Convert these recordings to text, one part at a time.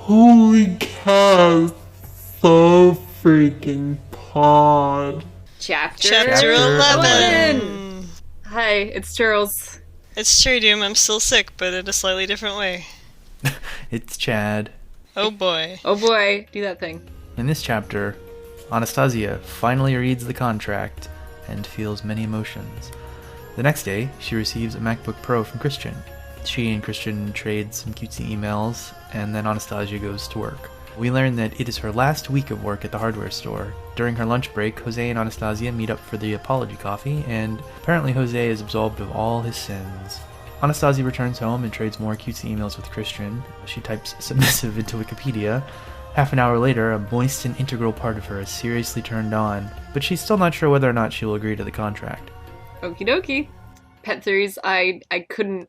Holy cow, so freaking pod. Chapter 11. Hi, it's Chuuurls. It's Cherrydoom. I'm still sick, but in a slightly different way. It's Chad. Oh boy. Oh boy, do that thing. In this chapter, Anastasia finally reads the contract and feels many emotions. The next day, she receives a MacBook Pro from Christian. She and Christian trade some cutesy emails, and then Anastasia goes to work. We learn that it is her last week of work at the hardware store. During her lunch break, Jose and Anastasia meet up for the apology coffee, and apparently Jose is absolved of all his sins. Anastasia returns home and trades more cutesy emails with Christian. She types submissive into Wikipedia. Half an hour later, a moist and integral part of her is seriously turned on, but she's still not sure whether or not she will agree to the contract. Okie dokie. Pet theories, I couldn't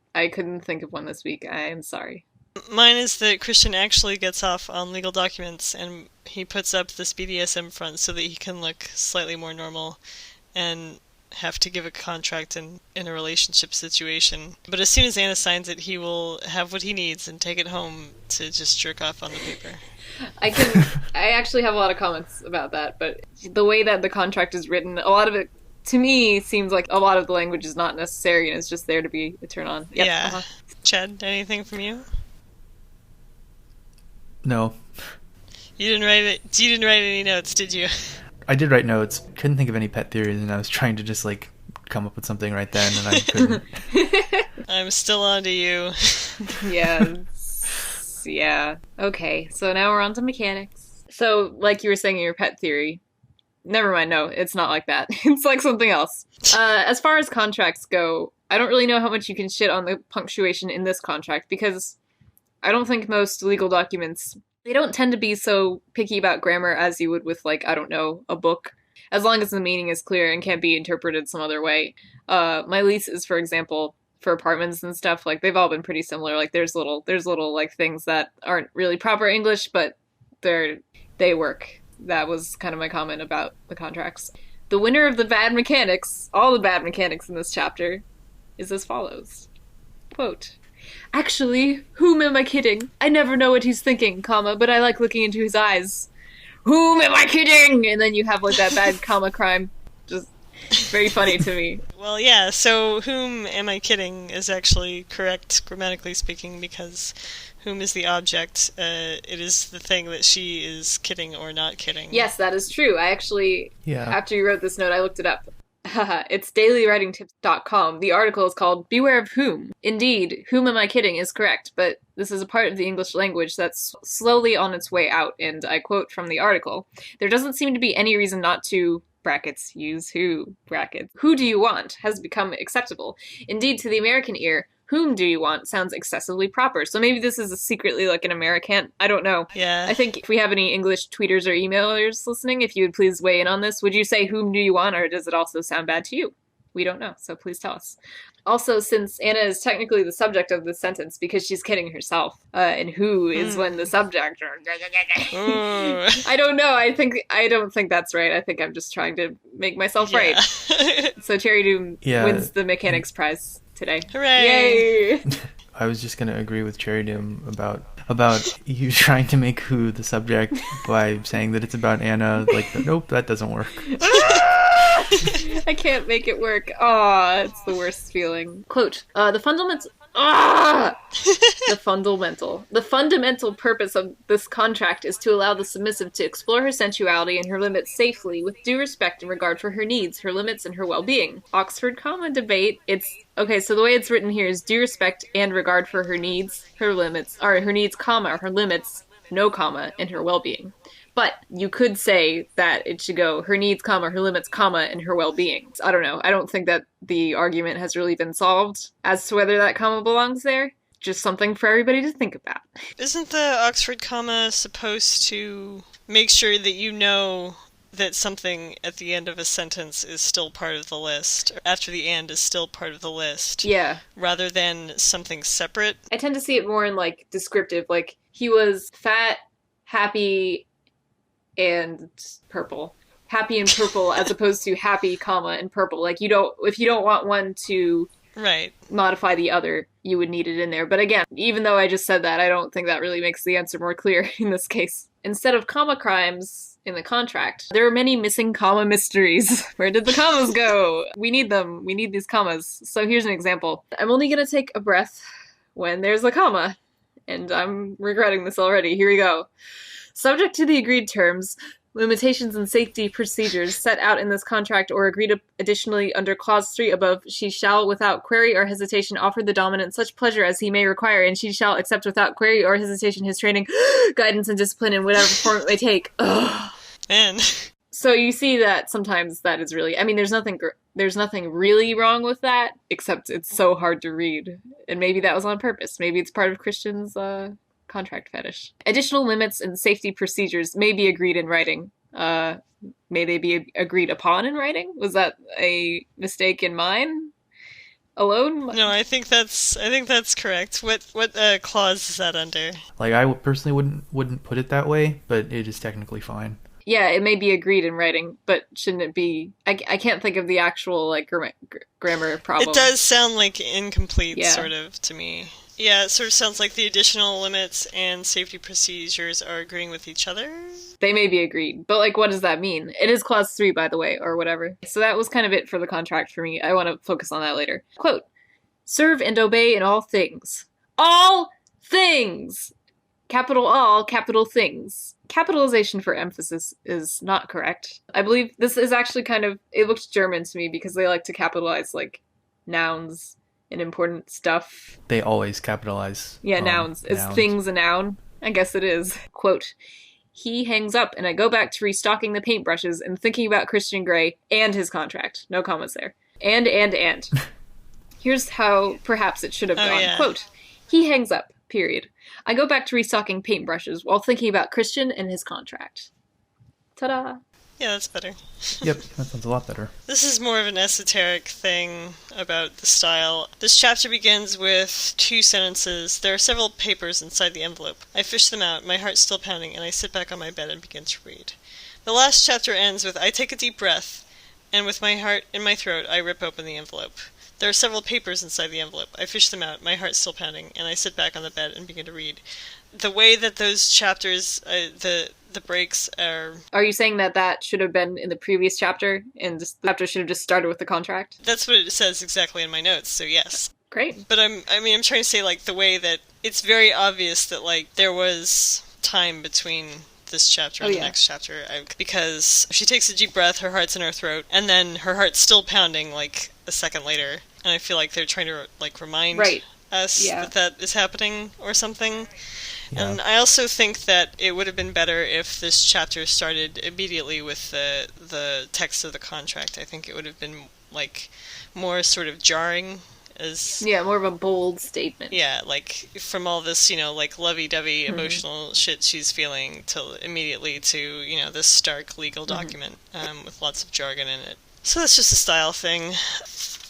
think of one this week. I am sorry. Mine is that Christian actually gets off on legal documents and he puts up this BDSM front so that he can look slightly more normal and have to give a contract in a relationship situation. But as soon as Anna signs it, he will have what he needs and take it home to just jerk off on the paper. I actually have a lot of comments about that, but the way that the contract is written, a lot of it, to me, seems like a lot of the language is not necessary and it's just there to be a turn on. Yep, yeah. Chad, anything from you? No. You didn't write any notes, did you? I did write notes. Couldn't think of any pet theories, and I was trying to just, come up with something right then, and I couldn't. I'm still on to you. Yeah. Okay, so now we're on to mechanics. So, like you were saying in your pet theory, never mind, no, it's not like that. It's like something else. As far as contracts go, I don't really know how much you can shit on the punctuation in this contract, because I don't think most legal documents, they don't tend to be so picky about grammar as you would with, a book, as long as the meaning is clear and can't be interpreted some other way. My leases, for example, for apartments and stuff, they've all been pretty similar. There's little things that aren't really proper English, but they work. That was kind of my comment about the contracts. The winner of the bad mechanics, all the bad mechanics in this chapter, is as follows. Quote, "Actually, whom am I kidding? I never know what he's thinking, but I like looking into his eyes. Whom am I kidding?" And then you have that bad comma crime. Just very funny to me. Well, yeah, so whom am I kidding is actually correct grammatically speaking, because whom is the object. It is the thing that she is kidding or not kidding. Yes, that is true. I actually, after you wrote this note, I looked it up. It's dailywritingtips.com. The article is called Beware of Whom. Indeed, whom am I kidding is correct, but this is a part of the English language that's slowly on its way out, and I quote from the article, "There doesn't seem to be any reason not to, brackets, use who, brackets, who do you want has become acceptable. Indeed, to the American ear, whom do you want sounds excessively proper." So maybe this is secretly an American. I don't know. Yeah. I think if we have any English tweeters or emailers listening, if you would please weigh in on this. Would you say whom do you want, or does it also sound bad to you? We don't know, so please tell us. Also, since Anna is technically the subject of this sentence because she's kidding herself, and who is when the subject... I don't know. I don't think that's right. I think I'm just trying to make myself right. So Cherrydoom wins the mechanics prize today. Hooray! Yay! I was just going to agree with Cherrydoom about you trying to make who the subject by saying that it's about Anna. Nope, that doesn't work. I can't make it work. Aw, it's the worst feeling. Quote, the fundamental purpose of this contract is to allow the submissive to explore her sensuality and her limits safely with due respect and regard for her needs, her limits, and her well-being. Oxford comma debate. Okay, so the way it's written here is due respect and regard for her needs, her limits, or her needs, comma, her limits, no comma, and her well-being. But you could say that it should go her needs, comma, her limits, comma, and her well-being. I don't know. I don't think that the argument has really been solved as to whether that comma belongs there. Just something for everybody to think about. Isn't the Oxford comma supposed to make sure that you know that something at the end of a sentence is still part of the list, or after the and is still part of the list? Yeah. Rather than something separate? I tend to see it more in, descriptive. He was fat, happy, and purple. Happy and purple as opposed to happy, comma, and purple. If you don't want one to right. modify the other, you would need it in there. But again, even though I just said that, I don't think that really makes the answer more clear in this case. Instead of comma crimes in the contract, there are many missing comma mysteries. Where did the commas go? We need them. We need these commas. So here's an example. I'm only going to take a breath when there's a comma. And I'm regretting this already. Here we go. Subject to the agreed terms, limitations and safety procedures set out in this contract or agreed additionally under Clause 3 above, she shall, without query or hesitation, offer the dominant such pleasure as he may require, and she shall accept without query or hesitation his training, guidance, and discipline in whatever form it may take. Ugh. Man. So you see that sometimes that is really... I mean, there's nothing really wrong with that, except it's so hard to read. And maybe that was on purpose. Maybe it's part of Christian's contract fetish. Additional limits and safety procedures may be agreed in writing. May they be agreed upon in writing? Was that a mistake in mine alone? No, I think that's correct. What clause is that under? Like, I personally wouldn't put it that way, but it is technically fine. Yeah, it may be agreed in writing, but shouldn't it be... I can't think of the actual, like, grammar problem. It does sound like incomplete, sort of, to me. Yeah, it sort of sounds like the additional limits and safety procedures are agreeing with each other. They may be agreed, but, like, what does that mean? It is Clause 3, by the way, or whatever. So that was kind of it for the contract for me. I want to focus on that later. Quote, serve and obey in all things. All things! Capital all, capital things. Capitalization for emphasis is not correct. I believe this is actually kind of... It looks German to me because they like to capitalize, like, nouns and important stuff. They always capitalize. Yeah, nouns. Is things a noun? I guess it is. Quote, he hangs up and I go back to restocking the paintbrushes and thinking about Christian Grey and his contract. No comments there. And. Here's how perhaps it should have gone. Yeah. Quote, he hangs up, period. I go back to restocking paintbrushes while thinking about Christian and his contract. Ta-da! Yeah, that's better. Yep, that sounds a lot better. This is more of an esoteric thing about the style. This chapter begins with 2 sentences. There are several papers inside the envelope. I fish them out, my heart still pounding, and I sit back on my bed and begin to read. The last chapter ends with I take a deep breath, and with my heart in my throat, I rip open the envelope. There are several papers inside the envelope. I fish them out, my heart still pounding, and I sit back on the bed and begin to read. The way that those chapters, the breaks are... Are you saying that should have been in the previous chapter, and the chapter should have just started with the contract? That's what it says exactly in my notes, so yes. Great. But I'm trying to say, like, the way that it's very obvious that, like, there was time between this chapter and the next chapter, because she takes a deep breath, her heart's in her throat, and then her heart's still pounding, like, a second later. And I feel like they're trying to, like, remind us that is happening or something. Yeah. And I also think that it would have been better if this chapter started immediately with the text of the contract. I think it would have been, like, more sort of jarring as... Yeah, more of a bold statement. Yeah, like, from all this, you know, like, lovey-dovey emotional shit she's feeling immediately to, you know, this stark legal document with lots of jargon in it. So that's just a style thing.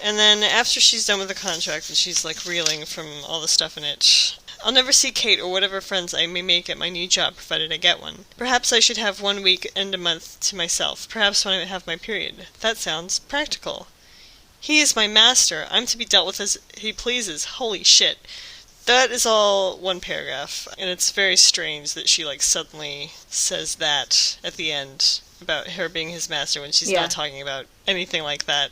And then after she's done with the contract and she's, like, reeling from all the stuff in it, I'll never see Kate or whatever friends I may make at my new job, provided I get one. Perhaps I should have 1 week and a month to myself, perhaps when I have my period. That sounds practical. He is my master. I'm to be dealt with as he pleases. Holy shit. That is all one paragraph, and it's very strange that she, like, suddenly says that at the end about her being his master when she's not talking about anything like that.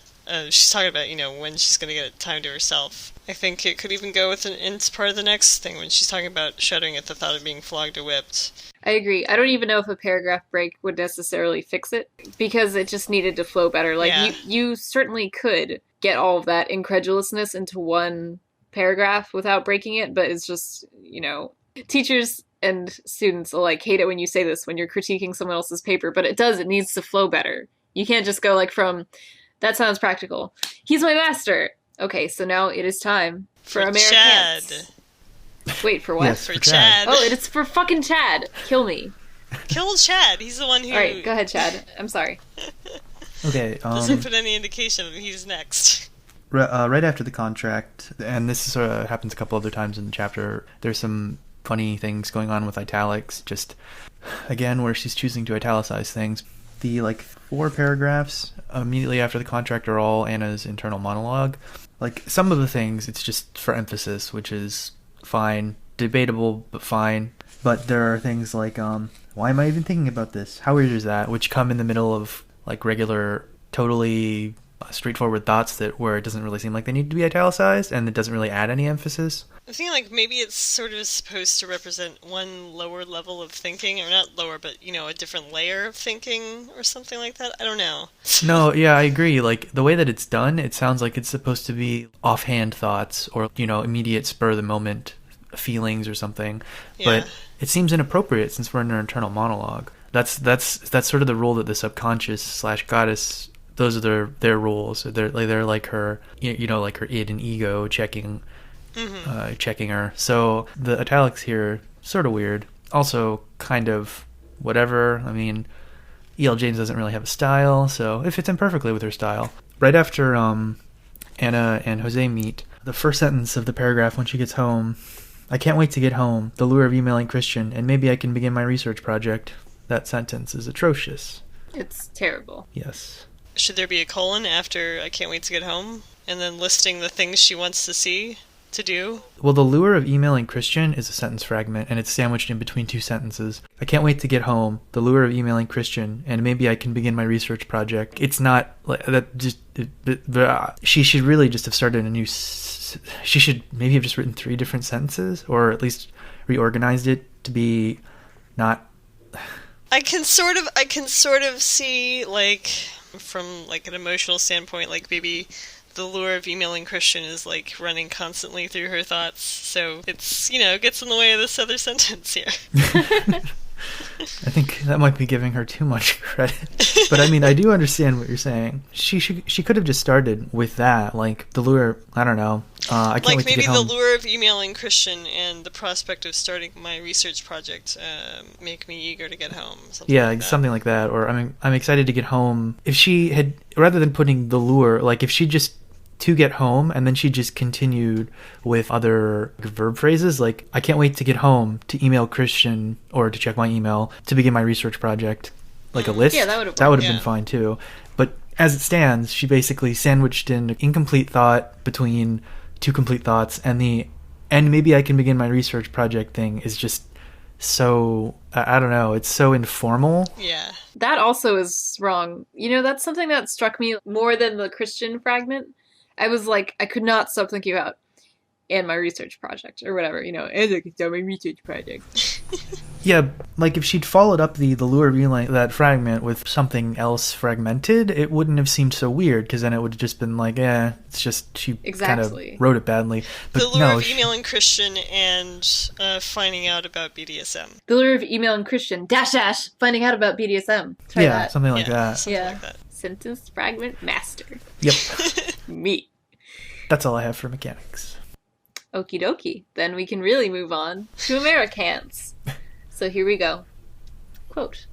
She's talking about, you know, when she's going to get time to herself. I think it could even go with it's part of the next thing when she's talking about shuddering at the thought of being flogged or whipped. I agree. I don't even know if a paragraph break would necessarily fix it, because it just needed to flow better. Like, you certainly could get all of that incredulousness into one paragraph without breaking it, but it's just, you know, teachers and students alike hate it when you say this when you're critiquing someone else's paper, but it needs to flow better. You can't just go, like, from... That sounds practical. He's my master. Okay, so now it is time for Americans. Chad. Wait, for what? Yes, for Chad. Oh, it's for fucking Chad. Kill me. Kill Chad. He's the one who... Alright, go ahead, Chad. I'm sorry. Okay, doesn't put any indication that he's next. Right after the contract, and this sort of happens a couple other times in the chapter, there's some funny things going on with Italics, just, again, where she's choosing to italicize things. The, like, 4 paragraphs immediately after the contract are all Anna's internal monologue. Like, some of the things, it's just for emphasis, which is fine. Debatable, but fine. But there are things like, why am I even thinking about this? How weird is that? Which come in the middle of, like, regular, totally straightforward thoughts where it doesn't really seem like they need to be italicized, and it doesn't really add any emphasis. I think, like, maybe it's sort of supposed to represent one lower level of thinking, or not lower, but, a different layer of thinking, or something like that. I don't know. No, yeah, I agree. Like, the way that it's done, it sounds like it's supposed to be offhand thoughts, or, immediate spur-of-the-moment feelings or something. Yeah. But it seems inappropriate since we're in our internal monologue. That's sort of the role that the subconscious / goddess, those are their roles. They're like her, like her id and ego checking her. So the italics here, sort of weird. Also kind of whatever. I mean, E.L. James doesn't really have a style, so it fits in perfectly with her style. Right after Anna and Jose meet, the first sentence of the paragraph when she gets home, I can't wait to get home, the lure of emailing Christian, and maybe I can begin my research project. That sentence is atrocious. It's terrible. Yes. Should there be a colon after I can't wait to get home? And then listing the things she wants to do? Well, the lure of emailing Christian is a sentence fragment, and it's sandwiched in between 2 sentences. I can't wait to get home, the lure of emailing Christian, and maybe I can begin my research project. It's not like that. She should really just have started a new. She should maybe have just written 3 different sentences, or at least reorganized it to be not. I can sort of see, like, from, like, an emotional standpoint, like, maybe the lure of emailing Christian is, like, running constantly through her thoughts, so it's, gets in the way of this other sentence here. I think that might be giving her too much credit. But I mean, I do understand what you're saying. She could have just started with that, like the lure. I don't know. I can't wait to get home. Like maybe the lure of emailing Christian and the prospect of starting my research project make me eager to get home. Something like that. Or I'm excited to get home. If she had, rather than putting the lure, like if she just to get home, and then she just continued with other verb phrases like I can't wait to get home, to email Christian, or to check my email, to begin my research project, like a list. Yeah, that would have been fine too. But as it stands, she basically sandwiched in an incomplete thought between 2 complete thoughts, and maybe I can begin my research project thing is just so, I don't know, it's so informal. Yeah. That also is wrong. That's something that struck me more than the Christian fragment. I was like, I could not stop thinking about, and my research project, or whatever, and I could start my research project. Yeah, like if she'd followed up the lure of emailing that fragment with something else fragmented, it wouldn't have seemed so weird, because then it would have just been like, it's just, she kind of wrote it badly. But the lure of emailing Christian and finding out about BDSM. The lure of emailing Christian, -- finding out about BDSM. Try that. Something like that. Something like that. Sentence fragment master. Yep. Me. That's all I have for mechanics. Okie dokie. Then we can really move on to Americans. So here we go. Quote,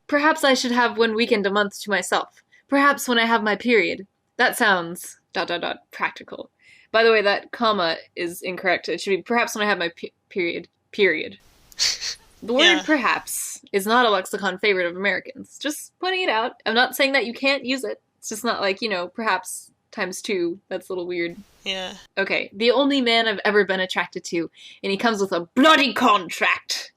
perhaps I should have 1 weekend a month to myself. Perhaps when I have my period. That sounds ... practical. By the way, that comma is incorrect. It should be perhaps when I have my period. The word perhaps is not a lexicon favorite of Americans. Just pointing it out. I'm not saying that you can't use it. It's just not like, perhaps ×2. That's a little weird. Yeah. Okay. The only man I've ever been attracted to, and he comes with a bloody contract.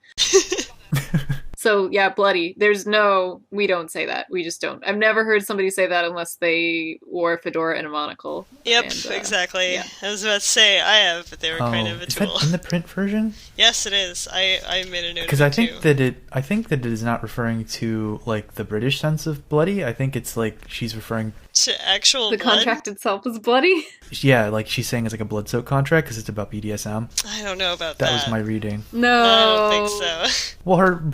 So, yeah, bloody. We don't say that. We just don't. I've never heard somebody say that unless they wore a fedora and a monocle. Yep, exactly. Yeah. I was about to say I have, but they were kind of a tool. Is that in the print version? Yes, it is. I made a note of it, because I think that it is not referring to, like, the British sense of bloody. I think it's, like, she's referring to actual the blood? contract itself is bloody? Yeah, like, she's saying it's like a blood-soaked contract because it's about BDSM. I don't know about that. That was my reading. No. I don't think so. Well,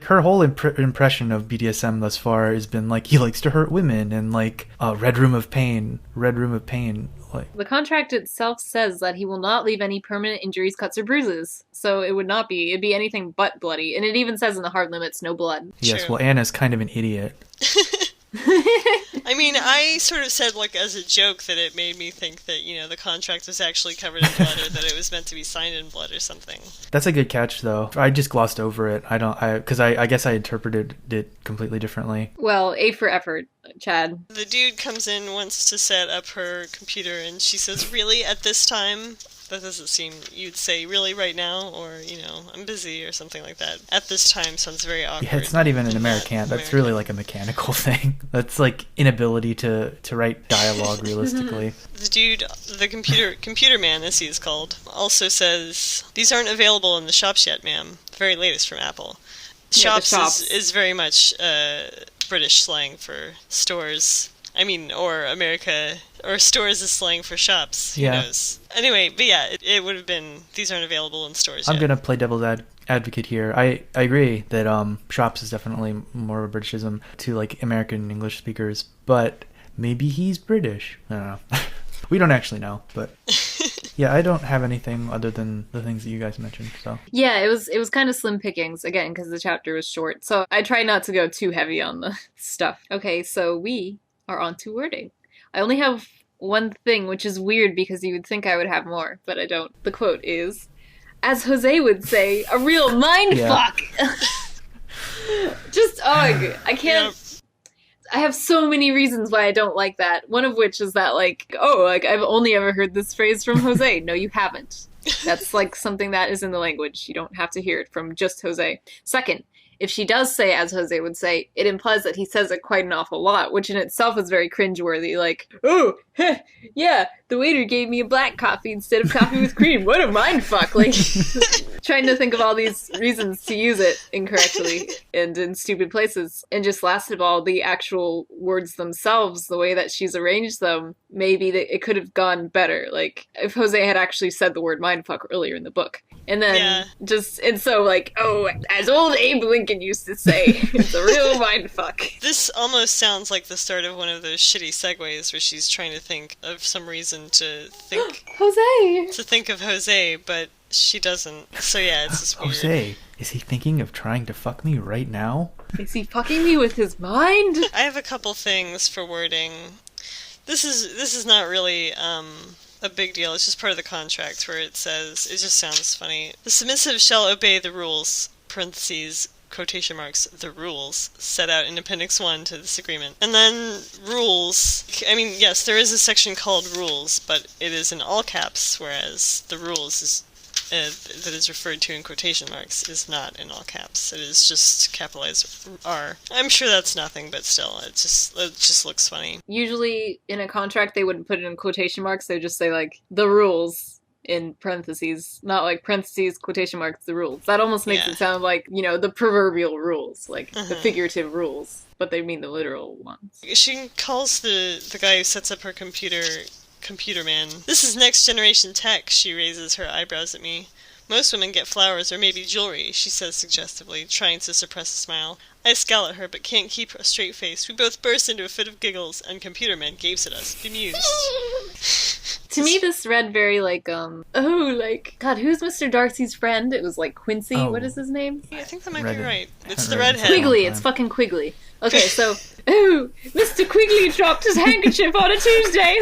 her whole impression of BDSM thus far has been like he likes to hurt women and like red room of pain. Like the contract itself says that he will not leave any permanent injuries, cuts, or bruises. So it'd be anything but bloody. And it even says in the hard limits, no blood. Yes, True. well, Anna's kind of an idiot. I mean, I sort of said, like, as a joke that it made me think that, you know, the contract was actually covered in blood or that it was meant to be signed in blood or something. That's a good catch, though. I just glossed over it. Because I guess I interpreted it completely differently. Well, A for effort, Chad. The dude comes in, wants to set up her computer, and she says, really, at this time? That doesn't seem, you'd say, really, right now? Or, you know, I'm busy or something like that. At this time sounds very awkward. Yeah, it's not even an American. That's really like a mechanical thing. That's like inability to write dialogue realistically. The dude, the computer man, as he is called, also says, these aren't available in the shops yet, ma'am. The very latest from Apple. Shops. Is very much British slang for stores. I mean, or America, or stores is slang for shops. Who knows? Anyway, but yeah, it would have been, these aren't available in stores yet. I'm going to play devil's advocate here. I agree that shops is definitely more of a Britishism to like American English speakers, but maybe he's British. I don't know. We don't actually know, but yeah, I don't have anything other than the things that you guys mentioned. So yeah, it was kind of slim pickings again because the chapter was short. So I try not to go too heavy on the stuff. Okay, so we are on to wording. I only have one thing, which is weird because you would think I would have more, but I don't. The quote is, as Jose would say, a real mindfuck. Just ugh. I can't. Yep. I have so many reasons why I don't like that. One of which is that, like, I've only ever heard this phrase from Jose. No, you haven't. That's, like, something that is in the language. You don't have to hear it from just Jose. Second, if she does say, as Jose would say, it implies that he says it quite an awful lot, which in itself is very cringeworthy. Like, yeah, the waiter gave me a black coffee instead of coffee with cream. What a mindfuck! Like, trying to think of all these reasons to use it incorrectly and in stupid places. And just last of all, the actual words themselves, the way that she's arranged them, maybe it could have gone better. Like, if Jose had actually said the word mindfuck earlier in the book. And then as old Abe Lincoln used to say, it's a real mindfuck. This almost sounds like the start of one of those shitty segues where she's trying to think of some reason to think of Jose, but she doesn't. So yeah, it's just weird. Jose, is he thinking of trying to fuck me right now? Is he fucking me with his mind? I have a couple things for wording. This is not really a big deal. It's just part of the contract where it says, it just sounds funny. The submissive shall obey the rules, parentheses, quotation marks, the rules, set out in Appendix 1 to this agreement. And then rules, I mean, yes, there is a section called rules, but it is in all caps, whereas the rules is that is referred to in quotation marks is not in all caps. It is just capitalized R. I'm sure that's nothing, but still, it just looks funny. Usually in a contract they wouldn't put it in quotation marks, they would just say like the rules in parentheses, not like parentheses, quotation marks, the rules. That almost makes it sound like, you know, the proverbial rules, like the figurative rules, but they mean the literal ones. She calls the guy who sets up her computer man. This is next generation tech, she raises her eyebrows at me. Most women get flowers or maybe jewelry, she says suggestively, trying to suppress a smile. I scowl at her, but can't keep a straight face. We both burst into a fit of giggles, and computer man gapes at us, bemused. To me, this read very like, God, who's Mr. Darcy's friend? It was like Quincy. Oh. what is his name? Yeah, I think that might be right. It's the redhead. Quigley, it's fucking Quigley. Okay, so, Mr. Quigley dropped his handkerchief on a Tuesday.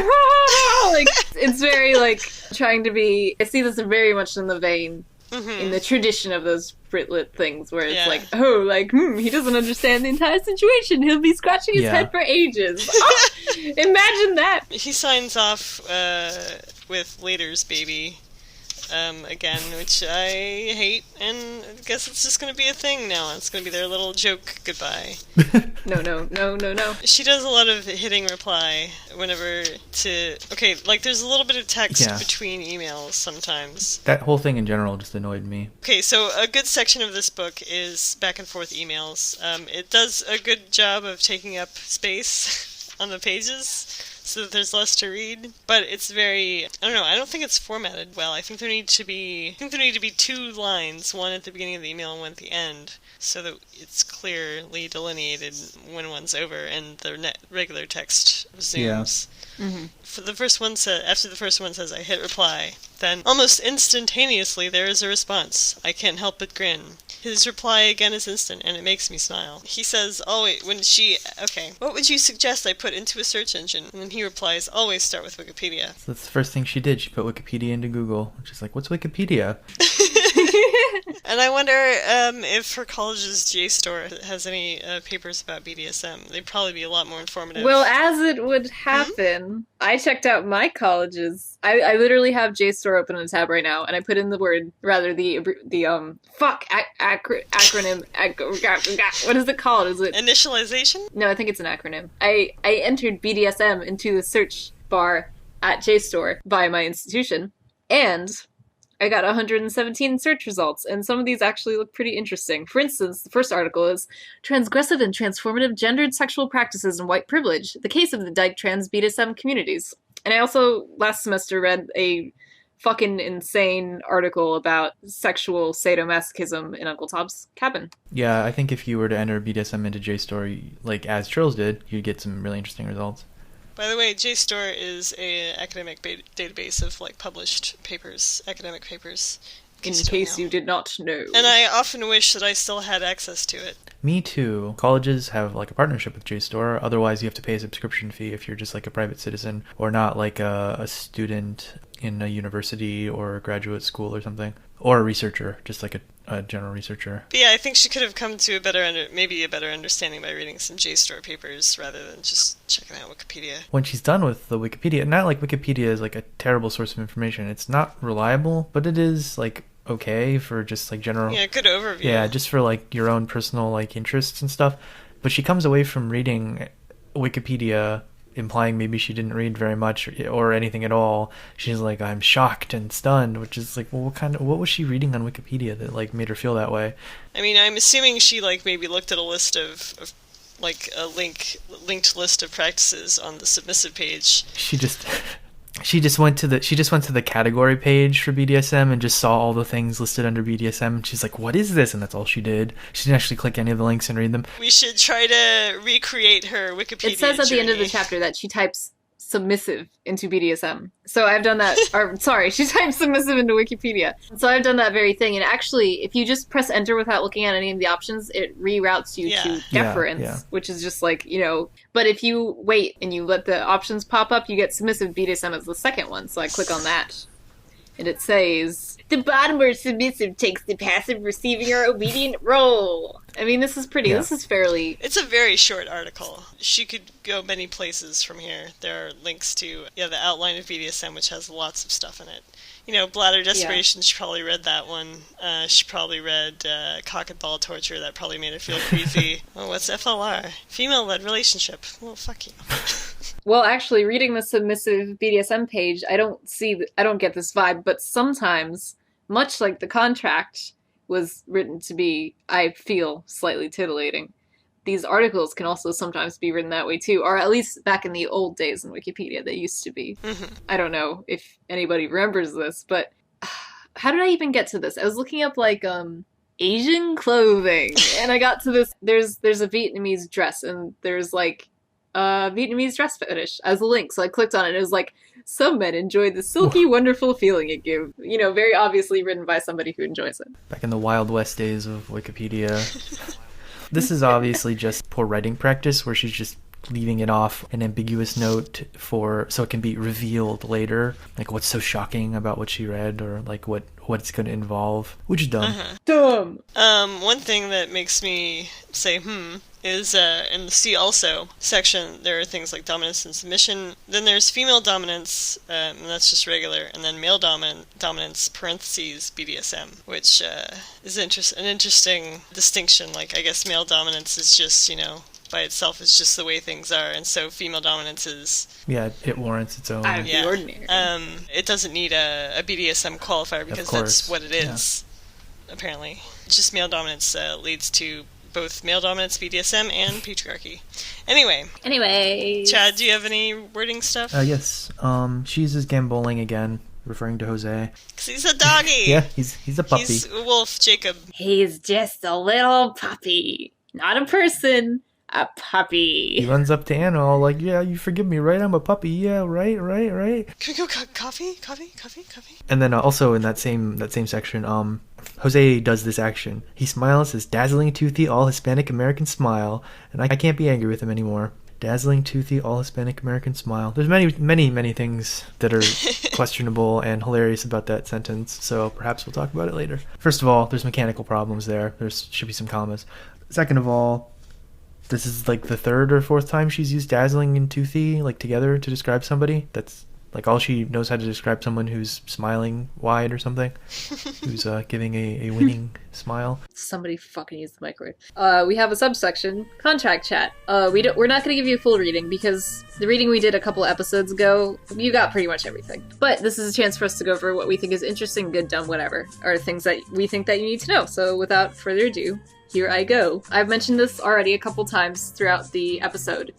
Like, it's very, like, trying to be, I see this very much in the vein, in the tradition of those Britlit things, where it's like, he doesn't understand the entire situation. He'll be scratching his head for ages. Imagine that. He signs off with later's baby. Again, which I hate, and I guess it's just going to be a thing now. It's going to be their little joke goodbye. No. She does a lot of hitting reply whenever there's a little bit of text between emails sometimes. That whole thing in general just annoyed me. Okay, so a good section of this book is back and forth emails. It does a good job of taking up space on the pages, so that there's less to read, but it's very, I don't know, I don't think it's formatted well. I think there need to be 2 lines, one at the beginning of the email and one at the end, so that it's clearly delineated when one's over and the regular text resumes. Yeah. Mm-hmm. After the first one says, I hit reply, then almost instantaneously there is a response. I can't help but grin. His reply again is instant, and it makes me smile. He says, always, what would you suggest I put into a search engine? And then he replies, always start with Wikipedia. So that's the first thing she did. She put Wikipedia into Google. She's like, what's Wikipedia? And I wonder if her college's Jstor has any papers about BDSM. They'd probably be a lot more informative. Well, as it would happen, I checked out my college's. I literally have Jstor open in a tab right now, and I put in the word, rather acronym. What is it called? Is it initialization? No, I think it's an acronym. I entered BDSM into the search bar at Jstor by my institution, and I got 117 search results, and some of these actually look pretty interesting. For instance, the first article is Transgressive and Transformative Gendered Sexual Practices and White Privilege, the Case of the Dyke Trans BDSM Communities. And I also, last semester, read a fucking insane article about sexual sadomasochism in Uncle Tom's Cabin. Yeah, I think if you were to enter BDSM into JSTOR, like as Chuuurls did, you'd get some really interesting results. By the way, Jstor is an academic database of published papers, academic papers. In case you did not know. And I often wish that I still had access to it. Me too. Colleges have a partnership with JSTOR. Otherwise, you have to pay a subscription fee if you're just a private citizen or not a student in a university or a graduate school or something, or a researcher, just a general researcher. But yeah, I think she could have come to a better understanding by reading some Jstor papers rather than just checking out Wikipedia. When she's done with the Wikipedia, not Wikipedia is a terrible source of information. It's not reliable, but it is okay for just general. Yeah, good overview. Yeah, just for your own personal interests and stuff. But she comes away from reading Wikipedia implying maybe she didn't read very much or anything at all. She's like, I'm shocked and stunned, which is well, what was she reading on Wikipedia that made her feel that way? I mean, I'm assuming she maybe looked at a list of a linked list of practices on the submissive page. She just went to the category page for BDSM and just saw all the things listed under BDSM, and she's like, what is this? And that's all she did. She didn't actually click any of the links and read them. We should try to recreate her Wikipedia It says at the end of the chapter that she types submissive into BDSM. So I've done that, she types submissive into Wikipedia. So I've done that very thing, and actually, if you just press enter without looking at any of the options, it reroutes you to deference, which is just but if you wait and you let the options pop up, you get submissive BDSM as the second one, so I click on that. And it says, the bottom word submissive takes the passive receiving or obedient role. I mean, this is pretty. Yeah. This is fairly... It's a very short article. She could go many places from here. There are links to the outline of BDSM, which has lots of stuff in it. Bladder desperation, she probably read that one. She probably read cock and ball torture. That probably made her feel queasy. Oh, what's FLR? Female-led relationship. Well, fuck you. Well, actually, reading the submissive BDSM page, I don't get this vibe, but sometimes, much like the contract was written to be, I feel, slightly titillating, these articles can also sometimes be written that way too, or at least back in the old days in Wikipedia, they used to be. Mm-hmm. I don't know if anybody remembers this, but how did I even get to this? I was looking up Asian clothing, and I got to this. There's a Vietnamese dress, and there's a Vietnamese dress fetish as a link, so I clicked on it, and it was some men enjoy the silky, wonderful feeling it gives. Very obviously written by somebody who enjoys it. Back in the Wild West days of Wikipedia. This is obviously just poor writing practice, where she's just leaving it off an ambiguous note so it can be revealed later, what's so shocking about what she read, or what it's going to involve, which is dumb. Dumb. One thing that makes me say is in the See Also section, there are things like dominance and submission. Then there's female dominance, and that's just regular, and then male dominance parentheses BDSM, which is an interesting distinction. I guess male dominance is just by itself is just the way things are, and so female dominance is... Yeah, it warrants its own... Out of the ordinary. It doesn't need a BDSM qualifier, because that's what it is, apparently. Just male dominance leads to both male dominance, BDSM, and patriarchy. Anyway. Chad, do you have any wording stuff? Yes. She uses gamboling again, referring to Jose. Because he's a doggy! Yeah, he's a puppy. He's a wolf, Jacob. He's just a little puppy. Not a person. A puppy. He runs up to Anna all like, yeah, you forgive me, right? I'm a puppy. Yeah, right. Can we go coffee? And then also in that same section, Jose does this action. He smiles his dazzling, toothy, all Hispanic American smile, and I can't be angry with him anymore. Dazzling, toothy, all Hispanic American smile. There's many things that are questionable and hilarious about that sentence, so perhaps we'll talk about it later. First of all, there's mechanical problems there. There should be some commas. Second of all, this is like the third or fourth time she's used dazzling and toothy like together to describe somebody. That's like all she knows how to describe someone who's smiling wide or something, who's giving a winning smile. Somebody fucking use the microwave. We have a subsection, contract chat. We're not going to give you a full reading because the reading we did a couple episodes ago, you got pretty much everything. But this is a chance for us to go over what we think is interesting, good, dumb, whatever, or things that we think that you need to know. So without further ado, here I go. I've mentioned this already a couple times throughout the episode.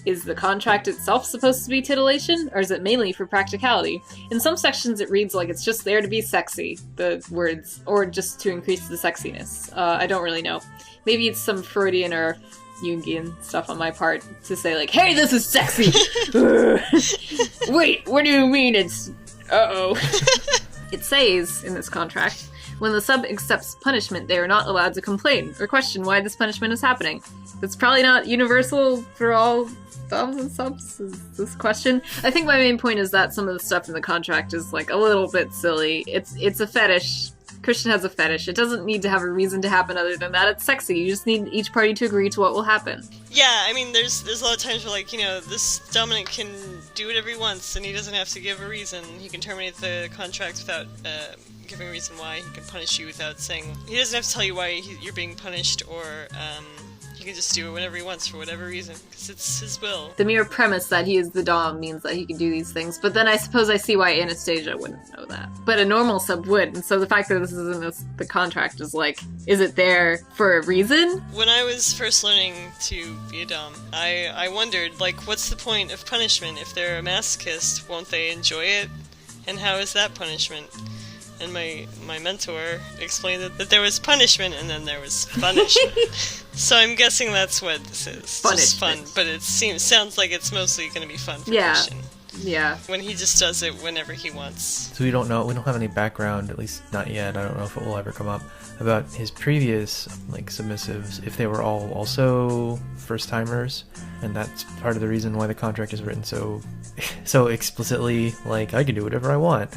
Is the contract itself supposed to be titillation, or is it mainly for practicality? In some sections it reads like it's just there to be sexy, the words, or just to increase the sexiness. I don't really know. Maybe it's some Freudian or Jungian stuff on my part to say like, hey, this is sexy! Wait, what do you mean it's... Uh-oh. It says in this contract, when the sub accepts punishment, they are not allowed to complain or question why this punishment is happening. It's probably not universal for all subs and subs, is this question. I think my main point is that some of the stuff in the contract is like a little bit silly. It's a fetish. Christian has a fetish. It doesn't need to have a reason to happen other than that. It's sexy. You just need each party to agree to what will happen. Yeah, I mean, there's a lot of times where, like, you know, this dominant can do whatever he wants, and he doesn't have to give a reason. He can terminate the contract without giving a reason why. He can punish you without saying... He doesn't have to tell you why you're being punished, or he can just do it whenever he wants for whatever reason, because it's his will. The mere premise that he is the dom means that he can do these things, but then I suppose I see why Anastasia wouldn't know that. But a normal sub would, and so the fact that this is in the contract is like, is it there for a reason? When I was first learning to be a dom, I wondered, like, what's the point of punishment? If they're a masochist, won't they enjoy it? And how is that punishment? And my mentor explained that there was punishment and then there was punishment. So I'm guessing that's what this is. Just fun, but it sounds like it's mostly going to be fun for Christian. Yeah. When he just does it whenever he wants. So we don't have any background, at least not yet. I don't know if it will ever come up, about his previous like submissives, if they were all also first timers, and that's part of the reason why the contract is written so explicitly, like I can do whatever I want.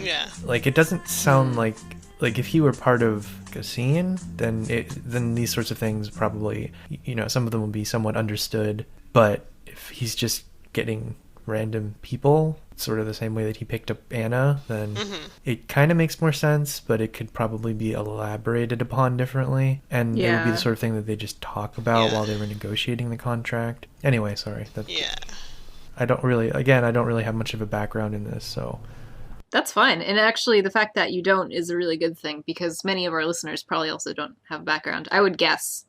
Yeah. Like it doesn't sound like if he were part of a scene, then these sorts of things probably, you know, some of them will be somewhat understood. But if he's just getting random people, sort of the same way that he picked up Anna, then it kind of makes more sense, but it could probably be elaborated upon differently. And it would be the sort of thing that they just talk about while they were negotiating the contract. Anyway, sorry. I don't really have much of a background in this, so... That's fine. And actually, the fact that you don't is a really good thing, because many of our listeners probably also don't have a background. I would guess.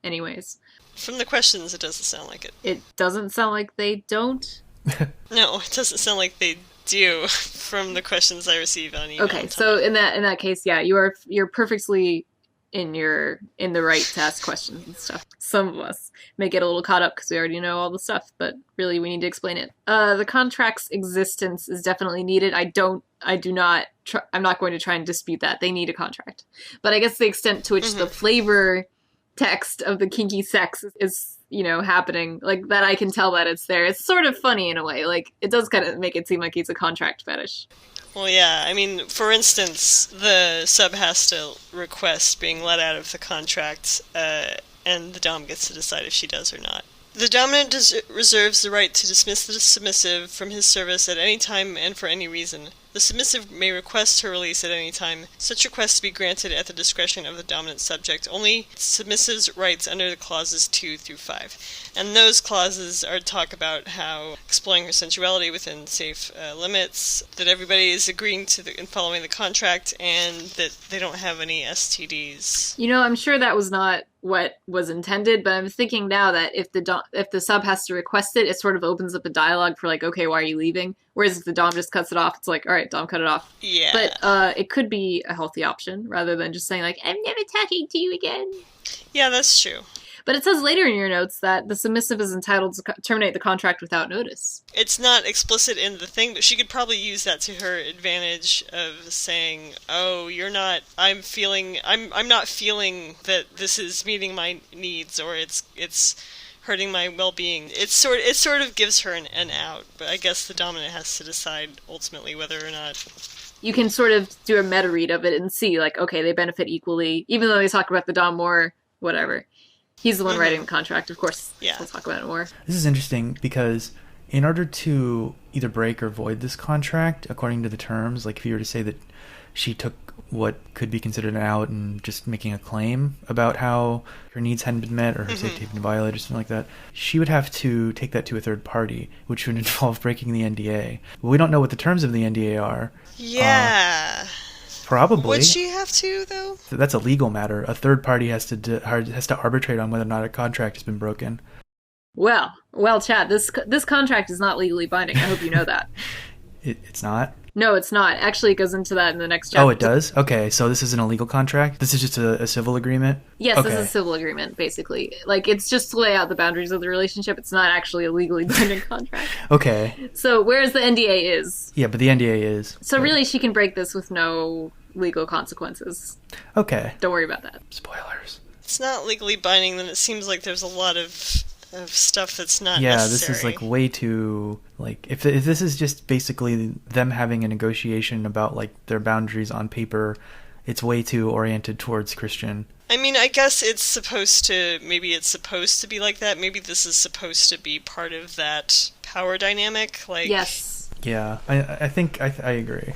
Anyways. From the questions, it doesn't sound like it. It doesn't sound like they don't? No, it doesn't sound like they do from the questions I receive on email. Okay, so in that case, yeah, you're perfectly in the right to ask questions and stuff. Some of us may get a little caught up because we already know all the stuff, but really we need to explain it. The contract's existence is definitely needed. I'm not going to try and dispute that. They need a contract. But I guess the extent to which the flavor text of the kinky sex is, you know, happening, like that I can tell that it's there. It's sort of funny in a way. Like, it does kind of make it seem like he's a contract fetish. Well, yeah, I mean, for instance, the sub has to request being let out of the contract, and the dom gets to decide if she does or not. The dominant reserves the right to dismiss the submissive from his service at any time and for any reason. The submissive may request her release at any time. Such request to be granted at the discretion of the dominant subject. Only submissive's rights under the clauses 2 through 5. And those clauses are talk about how exploring her sensuality within safe limits, that everybody is agreeing to and following the contract, and that they don't have any STDs. You know, I'm sure that was not what was intended, but I'm thinking now that if the sub has to request it, it sort of opens up a dialogue for like, okay, why are you leaving? Whereas if the dom just cuts it off, it's like, all right, dom, cut it off. Yeah. But it could be a healthy option rather than just saying like, I'm never talking to you again. Yeah, that's true. But it says later in your notes that the submissive is entitled to terminate the contract without notice. It's not explicit in the thing, but she could probably use that to her advantage of saying, "Oh, I'm not feeling that this is meeting my needs, or it's hurting my well-being." It sort of gives her an out, but I guess the dominant has to decide ultimately whether or not. You can sort of do a meta read of it and see, like, okay, they benefit equally, even though they talk about the dom more, whatever. He's the one writing the contract, of course. Yeah. We'll talk about it more. This is interesting because in order to either break or void this contract, according to the terms, like if you were to say that she took what could be considered an out and just making a claim about how her needs hadn't been met or her safety had been violated or something like that, she would have to take that to a third party, which would involve breaking the NDA. But we don't know what the terms of the NDA are. Yeah. Probably. Would she have to, though? That's a legal matter. A third party has to arbitrate on whether or not a contract has been broken. Well, Chad, this contract is not legally binding. I hope you know that. It's not? No, it's not. Actually, it goes into that in the next chapter. Oh, it does? Okay, so this isn't a legal contract? This is just a civil agreement? Yes, okay. This is a civil agreement, basically. Like, it's just to lay out the boundaries of the relationship. It's not actually a legally binding contract. Okay. So, whereas the NDA is. Yeah, but the NDA is. So, really, she can break this with no legal consequences. Okay. Don't worry about that. Spoilers. It's not legally binding, then it seems like there's a lot of stuff that's not necessary. Yeah, this is like way too, like, if this is just basically them having a negotiation about like their boundaries on paper, it's way too oriented towards Christian. I mean, I guess it's supposed to be like that. Maybe this is supposed to be part of that power dynamic. Like, yes. Yeah, I think I agree.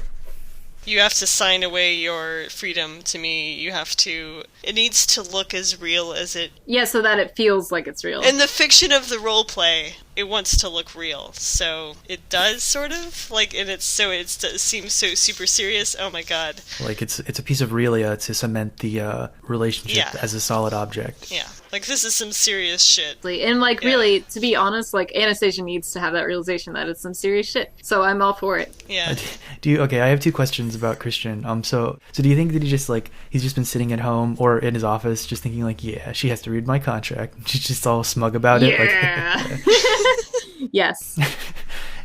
You have to sign away your freedom to me. It needs to look as real as it... Yeah, so that it feels like it's real. In the fiction of the role play, it wants to look real. So it does, sort of. Like, and it seems so super serious. Oh my god. Like, it's a piece of realia to cement the relationship as a solid object. Yeah. Like, this is some serious shit. And, like, really, to be honest, like, Anastasia needs to have that realization that it's some serious shit. So I'm all for it. Yeah. Okay, I have two questions about Christian. So do you think that he's just been sitting at home or in his office just thinking, like, yeah, she has to read my contract. She's just all smug about it. Yeah. Like, yes.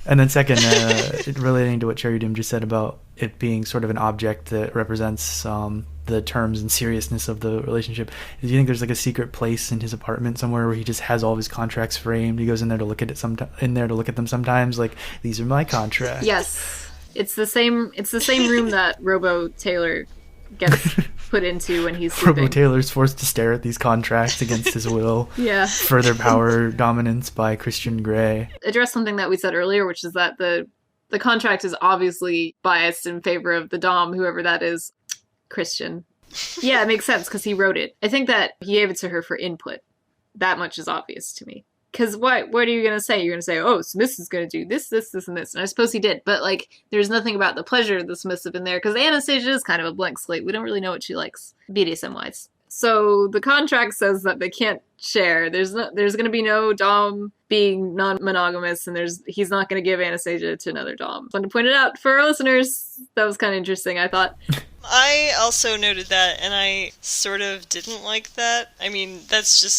And then second, relating to what Cherrydoom just said about it being sort of an object that represents the terms and seriousness of the relationship, do you think there's like a secret place in his apartment somewhere where he just has all of his contracts framed? He goes in there to look at them sometimes, like, these are my contracts. Yes. It's the same room that Robo Taylor gets put into when he's sleeping. Robo Taylor's forced to stare at these contracts against his will. Yeah. Further power dominance by Christian Grey. Address something that we said earlier, which is that the contract is obviously biased in favor of the dom, whoever that is. Christian. Yeah, it makes sense because he wrote it. I think that he gave it to her for input. That much is obvious to me. Because what are you going to say? You're going to say, oh, submissive is going to do this, this, this, and this. And I suppose he did. But, like, there's nothing about the pleasure of the submissive in there. Because Anastasia is kind of a blank slate. We don't really know what she likes, BDSM-wise. So the contract says that they can't share. There's going to be no dom being non-monogamous. And he's not going to give Anastasia to another dom. I wanted to point it out for our listeners. That was kind of interesting, I thought. I also noted that, and I sort of didn't like that. I mean, that's just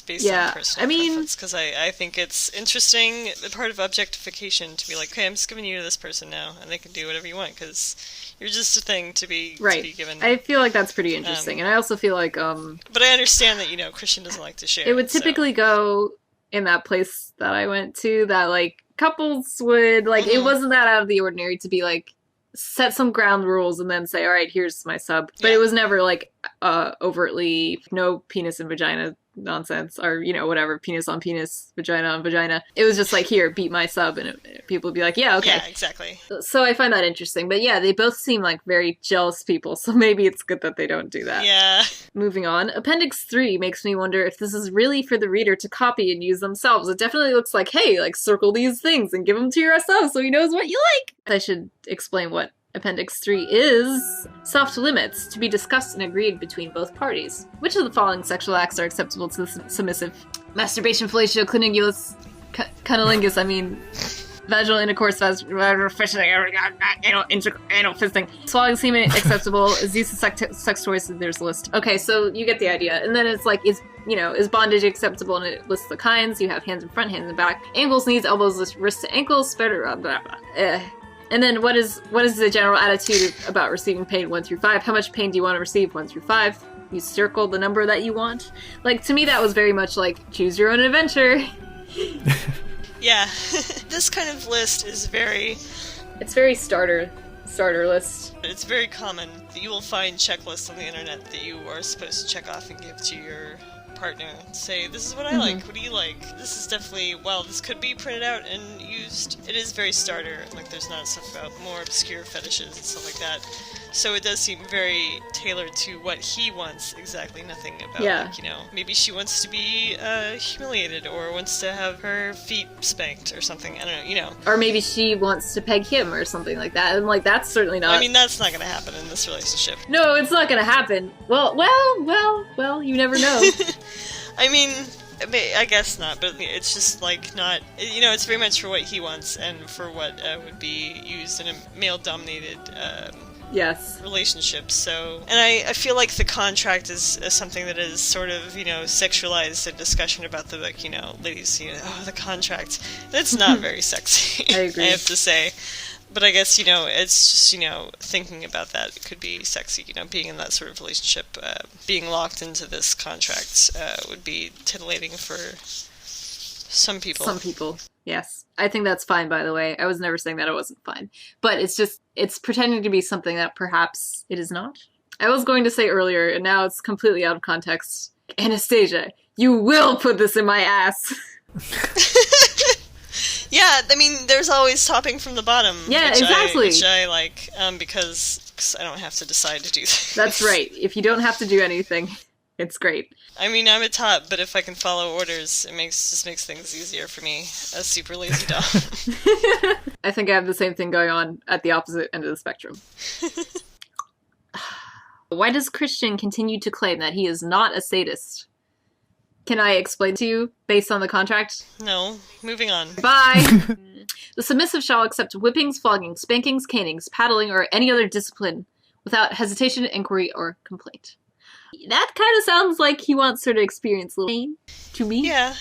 based on personal preference, because I think it's interesting, the part of objectification, to be like, okay, I'm just giving you to this person now, and they can do whatever you want, because you're just a thing to be given. I feel like that's pretty interesting, and I also feel like... But I understand that, Christian doesn't like to share. It would typically go in that place that I went to, that, like, couples would, like, it wasn't that out of the ordinary to be, like, set some ground rules and then say, all right, here's my sub. But it was never like overtly no penis and vagina nonsense, or whatever, penis on penis, vagina on vagina. It was just like, here, beat my sub, and people would be like, yeah, okay. Yeah, exactly. So I find that interesting. But yeah, they both seem like very jealous people, so maybe it's good that they don't do that. Yeah. Moving on, Appendix 3 makes me wonder if this is really for the reader to copy and use themselves. It definitely looks like, hey, like, circle these things and give them to your sub so he knows what you like. I should explain what Appendix 3 is. Soft limits to be discussed and agreed between both parties. Which of the following sexual acts are acceptable to the submissive? Masturbation, fellatio, cunnilingus, Vaginal intercourse, vaginal fisting, anal fisting. Swallowing semen, acceptable. Use of sex toys, there's a list. Okay, so you get the idea. And then it's like, is bondage acceptable? And it lists the kinds. You have hands in front, hands in back, ankles, knees, elbows, wrists to ankles, blah, blah, blah. And then what is the general attitude about receiving pain 1 through 5? How much pain do you want to receive 1 through 5? You circle the number that you want. Like, to me, that was very much like, choose your own adventure. Yeah. This kind of list is It's very starter list. It's very common that you will find checklists on the internet that you are supposed to check off and give to your partner. Say, this is what I like, what do you like? This is definitely, well, this could be printed out and used. It is very starter, like there's not stuff about more obscure fetishes and stuff like that. So it does seem very tailored to what he wants, exactly nothing about, like, maybe she wants to be humiliated or wants to have her feet spanked or something, I don't know, Or maybe she wants to peg him or something like that. And, like, that's certainly not... I mean, that's not going to happen in this relationship. No, it's not going to happen. Well, you never know. I mean, I guess not, but it's just, like, not... it's very much for what he wants and for what would be used in a male-dominated... Yes. relationships. So, and I feel like the contract is something that is sort of, sexualized a discussion about the book, ladies, the contract. It's not very sexy, I agree. I have to say. But I guess, it's just, thinking about that it could be sexy, being in that sort of relationship, being locked into this contract would be titillating for some people. Some people, yes. I think that's fine, by the way. I was never saying that it wasn't fine. But it's pretending to be something that perhaps it is not. I was going to say earlier, and now it's completely out of context. Anastasia, you will put this in my ass. Yeah, I mean, there's always topping from the bottom. Yeah, exactly. Which I like, because I don't have to decide to do things. That's right. If you don't have to do anything, it's great. I mean, I'm a top, but if I can follow orders, it just makes things easier for me. A super lazy dog. I think I have the same thing going on at the opposite end of the spectrum. Why does Christian continue to claim that he is not a sadist? Can I explain to you based on the contract? No. Moving on. Bye! The submissive shall accept whippings, floggings, spankings, canings, paddling, or any other discipline without hesitation, inquiry, or complaint. That kind of sounds like he wants her to experience a little pain, to me. Yeah.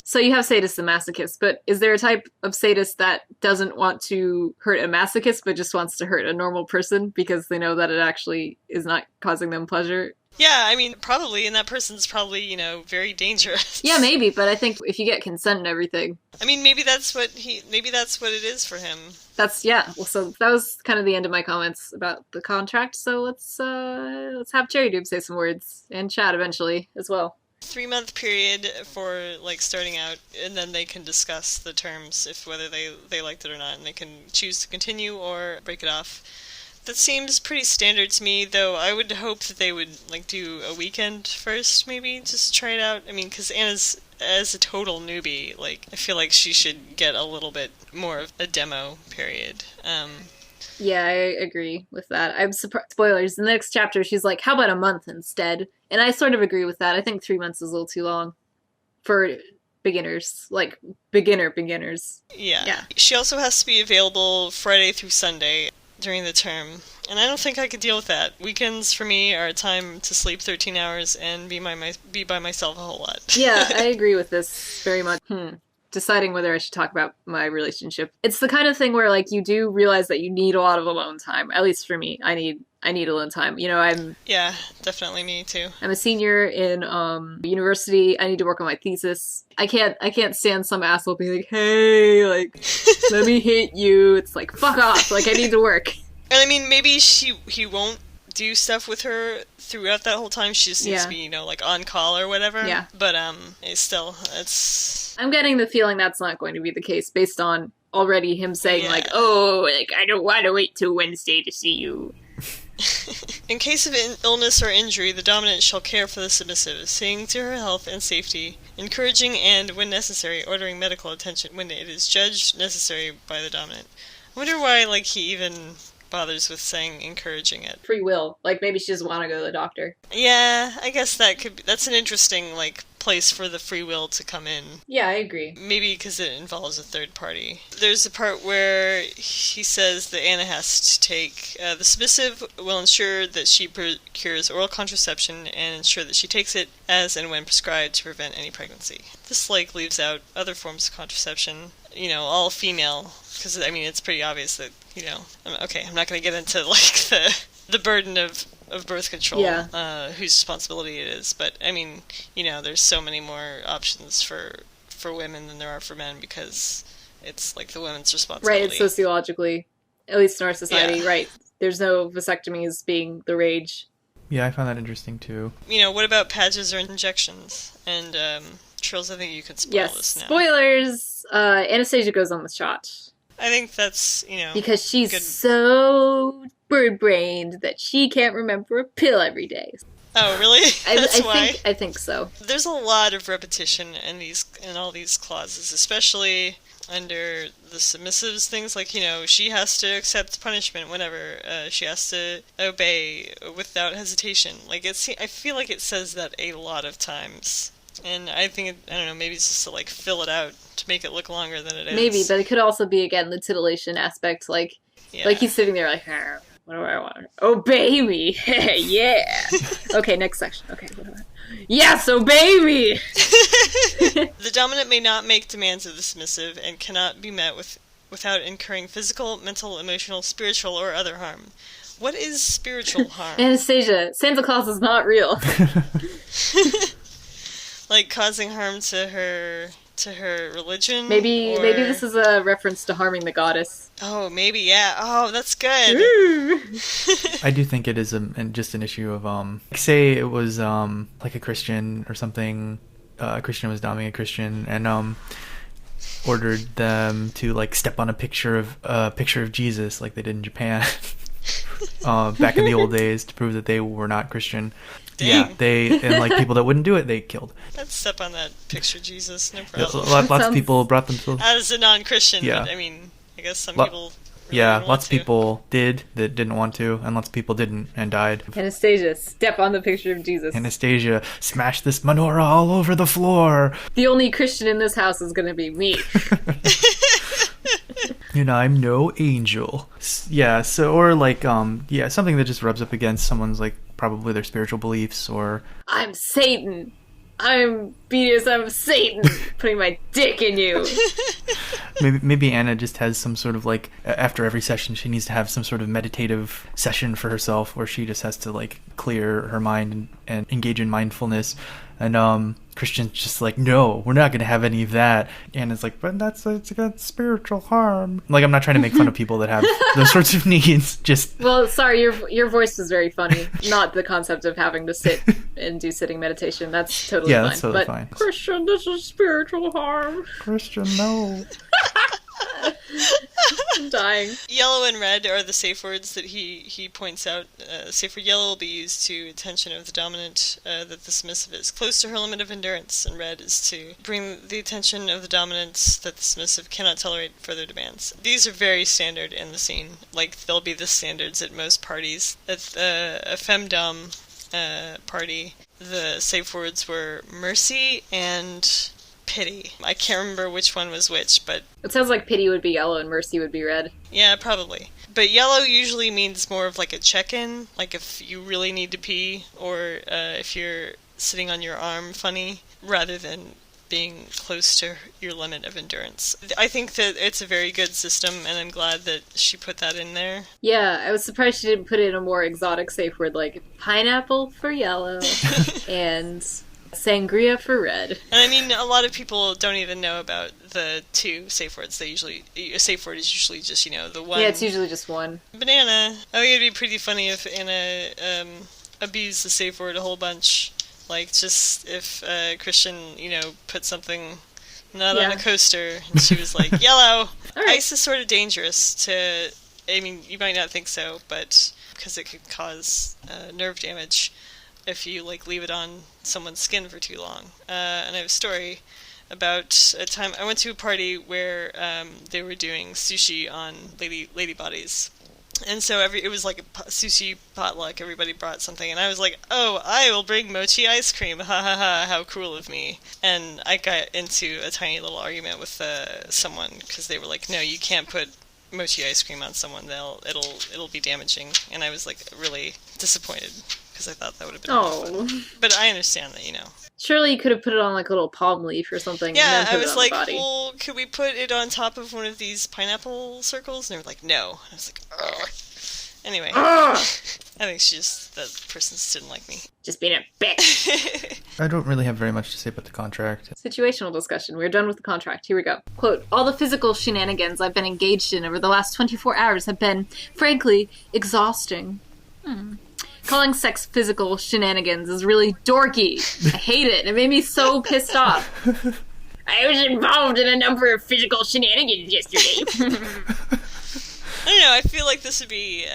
So you have sadists and masochists, but is there a type of sadist that doesn't want to hurt a masochist, but just wants to hurt a normal person because they know that it actually is not causing them pleasure? Yeah, I mean, probably, and that person's probably, very dangerous. Yeah, maybe, but I think if you get consent and everything... I mean, maybe that's what it is for him. Well, so that was kind of the end of my comments about the contract, so let's have Cherrydoom say some words, and chat eventually, as well. 3-month period for, like, starting out, and then they can discuss the terms, whether they liked it or not, and they can choose to continue or break it off. That seems pretty standard to me, though I would hope that they would, like, do a weekend first, maybe, just to try it out. I mean, because Anna's, as a total newbie, like, I feel like she should get a little bit more of a demo period. Yeah, I agree with that. I'm surprised. Spoilers, in the next chapter, she's like, how about a month instead? And I sort of agree with that. I think 3 months is a little too long for beginners, like, beginners. Yeah. She also has to be available Friday through Sunday during the term, and I don't think I could deal with that. Weekends for me are a time to sleep 13 hours and be by myself a whole lot. Yeah, I agree with this very much. Deciding whether I should talk about my relationship. It's the kind of thing where, like, you do realize that you need a lot of alone time. At least for me, I need alone time. Yeah, definitely me too. I'm a senior in university. I need to work on my thesis. I can't stand some asshole being like, hey, like, let me hit you. It's like, fuck off. Like, I need to work. And I mean, maybe he won't do stuff with her throughout that whole time. She just needs to be, like, on call or whatever. Yeah. But it's... I'm getting the feeling that's not going to be the case based on already him saying, like, oh, like, I don't want to wait till Wednesday to see you. In case of illness or injury, the dominant shall care for the submissive, seeing to her health and safety, encouraging and, when necessary, ordering medical attention when it is judged necessary by the dominant. I wonder why, like, he even bothers with saying encouraging it. Free will. Like, maybe she doesn't want to go to the doctor. Yeah, I guess that's an interesting, like, place for the free will to come in. Yeah, I agree. Maybe because it involves a third party. There's a part where he says that Anna has to take, the submissive will ensure that she procures oral contraception and ensure that she takes it as and when prescribed to prevent any pregnancy. This, like, leaves out other forms of contraception, you know, all female, because, I mean, it's pretty obvious that, you know, okay, I'm not going to get into, like, the burden of birth control, whose responsibility it is, but, I mean, you know, there's so many more options for women than there are for men, because it's, like, the women's responsibility. Right, it's sociologically, at least in our society, right, there's no vasectomies being the rage. Yeah, I found that interesting, too. You know, what about patches or injections? And, Chuuurls, I think you could spoil this now. Spoilers! Anastasia goes on the shot. I think that's, you know... Because she's so bird-brained that she can't remember a pill every day. Oh, really? That's why? I think so. There's a lot of repetition in all these clauses, especially under the submissives things, like, you know, she has to accept punishment whenever, she has to obey without hesitation. Like, I feel like it says that a lot of times. And I think, I don't know, maybe it's just to, like, fill it out to make it look longer than it is. Maybe, but it could also be, again, the titillation aspect, like he's sitting there like, what do I want? Obey me! Yeah! Okay, next section. Okay, what do I... Yes, obey me! The dominant may not make demands of the submissive and cannot be met without incurring physical, mental, emotional, spiritual, or other harm. What is spiritual harm? Anastasia, Santa Claus is not real. Like causing harm to her religion? Maybe this is a reference to harming the goddess. Oh, maybe, yeah. Oh, that's good. I do think it is just an issue of, say it was, like a Christian or something, a Christian was doming a Christian, and, ordered them to, like, step on a picture of Jesus, like they did in Japan, back in the old days, to prove that they were not Christian. Dang. Yeah, and like people that wouldn't do it, they killed. Let's step on that picture, Jesus, no problem. Lots of people brought themselves... As a non-Christian, but I mean, I guess some people... Really lots of people did that didn't want to, and lots of people didn't and died. Anastasia, step on the picture of Jesus. Anastasia, smash this menorah all over the floor. The only Christian in this house is gonna be me. And I'm no angel. Yeah, so, or like, something that just rubs up against someone's, like, probably their spiritual beliefs, or... I'm Satan. I'm BDSM Satan, putting my dick in you. Maybe Anna just has some sort of, like, after every session, she needs to have some sort of meditative session for herself, where she just has to, like, clear her mind and engage in mindfulness. And Christian's just like, no, we're not going to have any of that. And it's like, but it's against spiritual harm. Like, I'm not trying to make fun of people that have those sorts of needs. Just... Well, sorry, your voice was very funny. Not the concept of having to sit and do sitting meditation. That's totally fine. That's totally fine. Christian, this is spiritual harm. Christian, no. I'm dying. Yellow and red are the safe words that he points out. Safe word yellow will be used to attention of the dominant that the submissive is close to her limit of endurance, and red is to bring the attention of the dominant that the submissive cannot tolerate further demands. These are very standard in the scene. Like, they'll be the standards at most parties. At a femdom party, the safe words were mercy and pity. I can't remember which one was which, but... It sounds like pity would be yellow and mercy would be red. Yeah, probably. But yellow usually means more of like a check-in, like if you really need to pee, or if you're sitting on your arm funny, rather than being close to your limit of endurance. I think that it's a very good system, and I'm glad that she put that in there. Yeah, I was surprised she didn't put in a more exotic safe word like pineapple for yellow and sangria for red. And I mean, a lot of people don't even know about the two safe words. A safe word is usually just, the one. Yeah, it's usually just one. Banana. I think it'd be pretty funny if Anna abused the safe word a whole bunch. Like, just if Christian, put something not on a coaster, and she was like, yellow! Right. Ice is sort of dangerous to... I mean, you might not think so, but... because it could cause nerve damage if you, leave it on someone's skin for too long. And I have a story about a time... I went to a party where they were doing sushi on lady bodies. And so it was like a sushi potluck. Everybody brought something, and I was like, "Oh, I will bring mochi ice cream! Ha ha ha! How cruel of me!" And I got into a tiny little argument with someone because they were like, "No, you can't put mochi ice cream on someone. It'll be damaging." And I was like really disappointed because I thought that would have been more fun. But I understand that, Surely you could have put it on like a little palm leaf or something. Yeah, and then put I was it on like, the body. well, could we put it on top of one of these pineapple circles? And they were like, no. I was like, ugh. Anyway, I think that person just didn't like me. Just being a bitch. I don't really have very much to say about the contract. Situational discussion. We're done with the contract. Here we go. Quote, all the physical shenanigans I've been engaged in over the last 24 hours have been, frankly, exhausting. Calling sex physical shenanigans is really dorky. I hate it. It made me so pissed off. I was involved in a number of physical shenanigans yesterday. I don't know, I feel like this would be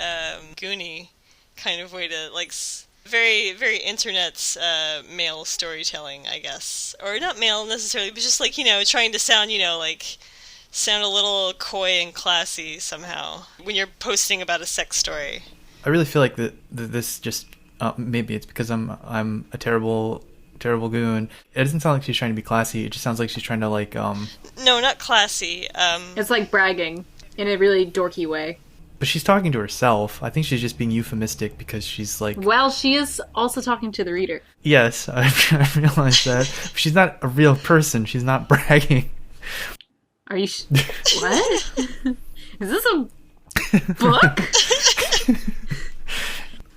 Goonie kind of way to, like, very, very internet's male storytelling, I guess. Or not male necessarily, but just, like, trying to sound, sound a little coy and classy somehow when you're posting about a sex story. I really feel like this just maybe it's because I'm a terrible goon. It doesn't sound like she's trying to be classy. It just sounds like she's trying to like No, not classy. It's like bragging in a really dorky way. But she's talking to herself. I think she's just being euphemistic because she's like. Well, she is also talking to the reader. Yes, I realize that. But she's not a real person. She's not bragging. Are you? What? Is this a book?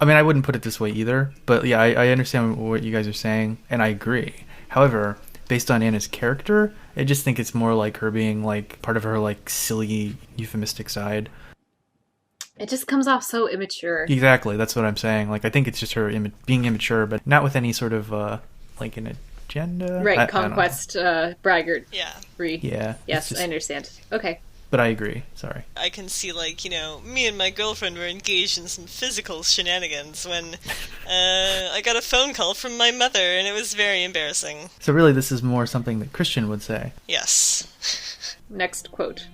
I mean, I wouldn't put it this way either, but yeah, I understand what you guys are saying, and I agree. However, based on Anna's character, I just think it's more like her being like part of her like silly euphemistic side. It just comes off so immature. Exactly, that's what I'm saying. Like, I think it's just her being immature, but not with any sort of like an agenda. Right, conquest, braggart. Yeah. Yeah. Yes, I understand. Okay. But I agree. Sorry. I can see, like, me and my girlfriend were engaged in some physical shenanigans when I got a phone call from my mother, and it was very embarrassing. So really, this is more something that Christian would say. Yes. Next quote.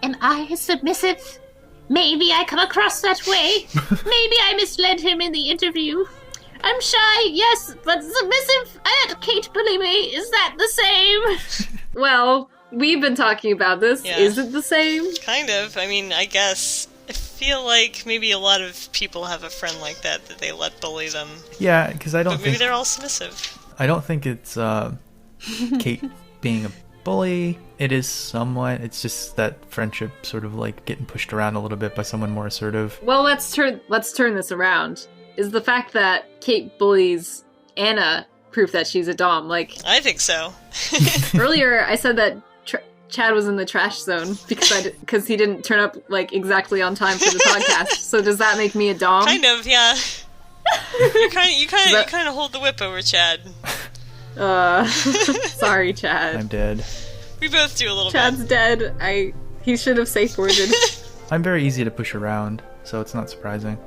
Am I submissive? Maybe I come across that way. Maybe I misled him in the interview. I'm shy, yes, but submissive? Kate, believe me, is that the same? Well, we've been talking about this. Yeah. Is it the same? Kind of. I mean, I guess. I feel like maybe a lot of people have a friend like that they let bully them. Yeah, because I don't But maybe they're all submissive. I don't think it's Kate being a bully. It is somewhat. It's just that friendship sort of like getting pushed around a little bit by someone more assertive. Well, let's turn this around. Is the fact that Kate bullies Anna proof that she's a dom? Like, I think so. earlier I said that Chad was in the trash zone because he didn't turn up like exactly on time for the podcast. So does that make me a dom? Kind of, yeah. You kind of hold the whip over Chad. Sorry, Chad. I'm dead. We both do a little Chad's bit. dead. He should have safe worded. I'm very easy to push around, so it's not surprising.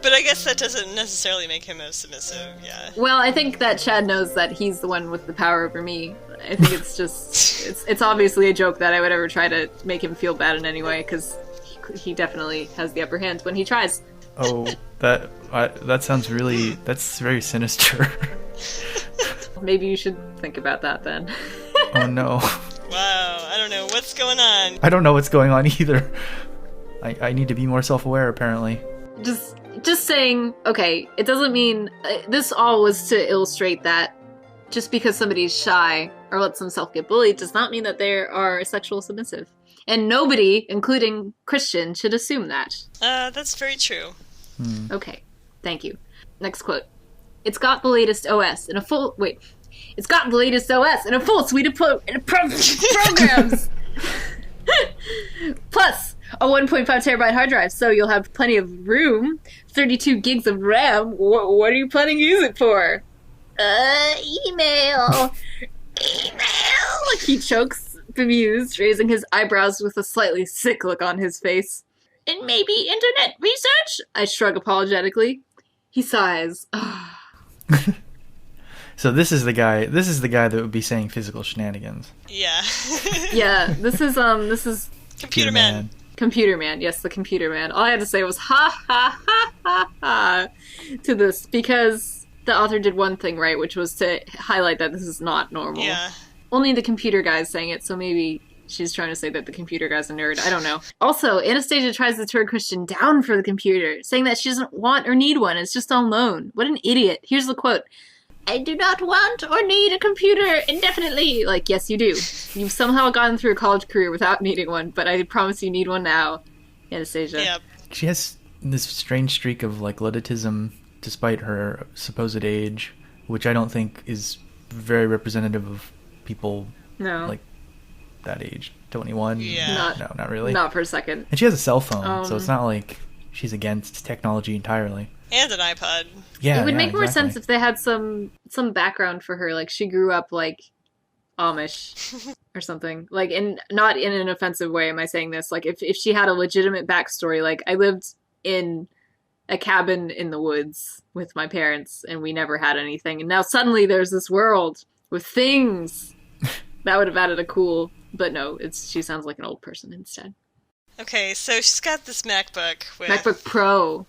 But I guess that doesn't necessarily make him a submissive, yeah. Well, I think that Chad knows that he's the one with the power over me. I think it's just it's obviously a joke that I would ever try to make him feel bad in any way, because he definitely has the upper hand when he tries. Oh, that sounds really. That's very sinister. Maybe you should think about that then. Oh no. Wow, I don't know what's going on. I don't know what's going on either. I need to be more self-aware, apparently. Just saying, okay, it doesn't mean... this all was to illustrate that just because somebody's shy or lets themselves get bullied does not mean that they are a sexual submissive. And nobody, including Christian, should assume that. That's very true. Okay, thank you. Next quote. It's got the latest OS and a full... Wait. It's got the latest OS and a full suite of programs! Plus, a 1.5 terabyte hard drive, so you'll have plenty of room. 32 gigs of RAM. What are you planning to use it for? Email. He chokes, bemused, raising his eyebrows with a slightly sick look on his face. And maybe internet research? I shrug apologetically. He sighs. So this is the guy that would be saying physical shenanigans. Yeah. Yeah, this is Computer Man. Computer man. Yes, the computer man. All I had to say was ha ha ha ha ha to this because the author did one thing right, which was to highlight that this is not normal. Yeah. Only the computer guy's saying it, so maybe she's trying to say that the computer guy's a nerd. I don't know. Also, Anastasia tries to turn Christian down for the computer, saying that she doesn't want or need one. It's just on loan. What an idiot. Here's the quote. I do not want or need a computer indefinitely. Like, yes, you do. You've somehow gotten through a college career without needing one, but I promise you need one now, Anastasia. Yep. She has this strange streak of, like, ludditism despite her supposed age, which I don't think is very representative of people like that age. 21? Yeah. No, not really. Not for a second. And she has a cell phone, so it's not like she's against technology entirely. And an iPod. Yeah, it would make more exactly. sense if they had some background for her, like she grew up like Amish or something. Like, not in an offensive way am I saying this. Like if she had a legitimate backstory, like I lived in a cabin in the woods with my parents and we never had anything, and now suddenly there's this world with things. That would have added a cool, but no, she sounds like an old person instead. Okay, so she's got this MacBook with MacBook Pro.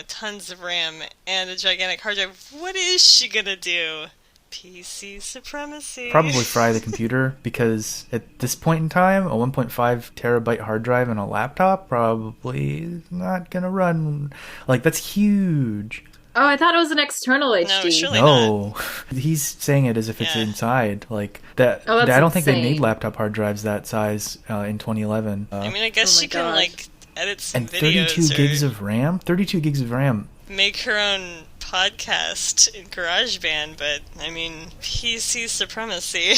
Tons of RAM and a gigantic hard drive. What is she gonna do? PC supremacy. Probably fry the computer, because at this point in time, a 1.5 terabyte hard drive and a laptop probably is not gonna run. Like, that's huge. Oh, I thought it was an external HD. No, surely No, he's saying it as if it's inside. Like that. Oh, that's I don't think they insane. made laptop hard drives that size in 2011. I mean, I guess she can, like, edit some and videos 32 gigs of RAM. 32 gigs of RAM. make her own podcast in GarageBand, but, I mean, PC supremacy.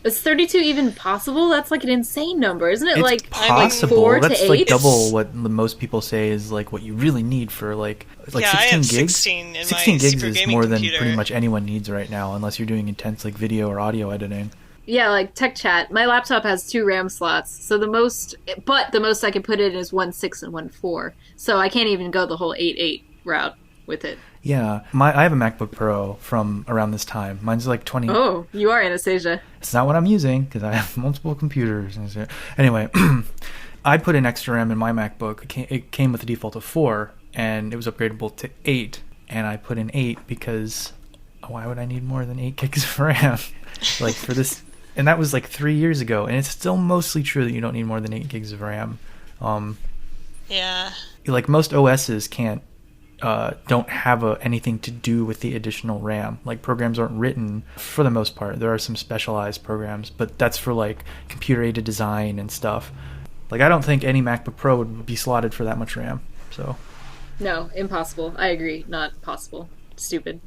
Is 32 even possible? That's like an insane number, isn't it? It's like possible. 4 That's to 8? like double what most people say is like what you really need for like Yeah, 16 I have gigs. 16 in my 16 gigs super is gaming more computer. than pretty much anyone needs right now, unless you're doing intense like video or audio editing. Yeah, like tech chat. My laptop has 2 RAM slots, so the most I can put in is 1.6 and 1.4. So I can't even go the whole 8.8 route with it. Yeah, I have a MacBook Pro from around this time. Mine's like 20. Oh, you are Anastasia. It's not what I'm using because I have multiple computers. Anyway, I put in extra RAM in my MacBook. It came with a default of 4, and it was upgradable to 8. And I put in 8 because why would I need more than 8 gigs of RAM? Like for this, and that was like 3 years ago, and it's still mostly true that you don't need more than 8 gigs of RAM. Yeah. Like most OSs don't have anything to do with the additional RAM. Like programs aren't written for the most part. There are some specialized programs, but that's for like computer-aided design and stuff. Like I don't think any MacBook Pro would be slotted for that much RAM. So No, impossible. I agree. Not possible. Stupid.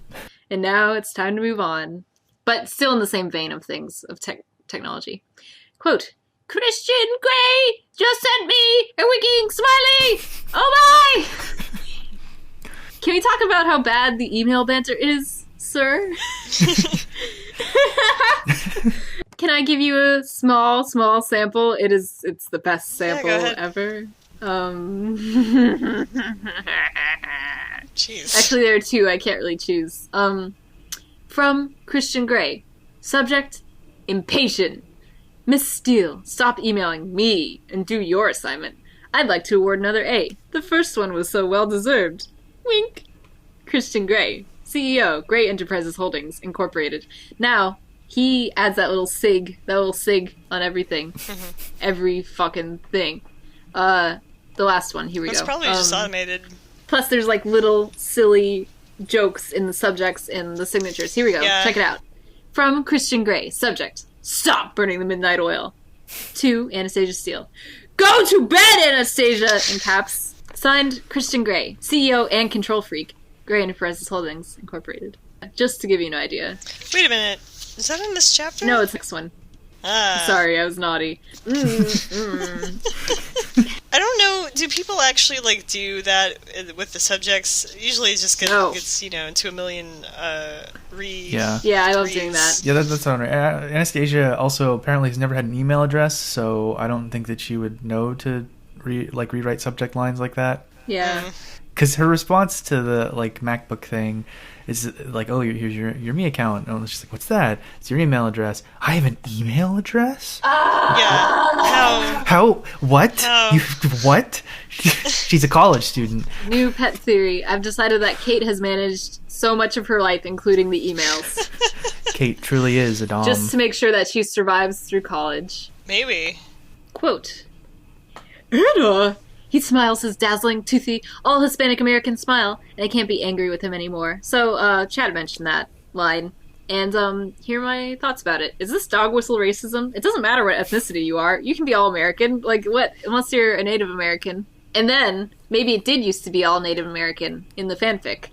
And now it's time to move on. But still in the same vein of things, of technology. Quote, Christian Grey just sent me a winking smiley! Oh my! Can we talk about how bad the email banter is, sir? Can I give you a small sample? It's the best sample ever. Jeez. Actually, there are 2. I can't really choose. From Christian Grey. Subject, impatient. Miss Steele, stop emailing me and do your assignment. I'd like to award another A. The first one was so well deserved. Wink. Christian Grey, CEO, Grey Enterprises Holdings, Incorporated. Now, he adds that little sig on everything. Every fucking thing. The last one, here we go. It's probably just automated. Plus there's like little silly jokes in the subjects and the signatures. Here we go. Yeah. Check it out. From Christian Grey, subject, stop burning the midnight oil. To Anastasia Steele, go to bed, Anastasia, in caps. Signed, Christian Grey, CEO and control freak, Grey Enterprises Holdings, Incorporated. Just to give you an idea. Wait a minute. Is that in this chapter? No, it's next one. Sorry, I was naughty. I don't know. Do people actually like do that with the subjects? Usually, it just gets into a million Yeah, I love doing that. Yeah, that's all right. Anastasia also apparently has never had an email address, so I don't think that she would know to rewrite subject lines like that. Yeah. because her response to the like MacBook thing is like, oh, here's your me account. And she's like, what's that? It's your email address. I have an email address? Yeah. How? What? How? What? She's a college student. New pet theory. I've decided that Kate has managed so much of her life, including the emails, Kate truly is a dom. just to make sure that she survives through college. Maybe. Quote, Anna! He smiles his dazzling, toothy, all Hispanic American smile, and I can't be angry with him anymore. So, Chad mentioned that line, and, here are my thoughts about it. Is this dog whistle racism? It doesn't matter what ethnicity you are. You can be all American. Like, what? Unless you're a Native American. And then, maybe it did used to be all Native American in the fanfic.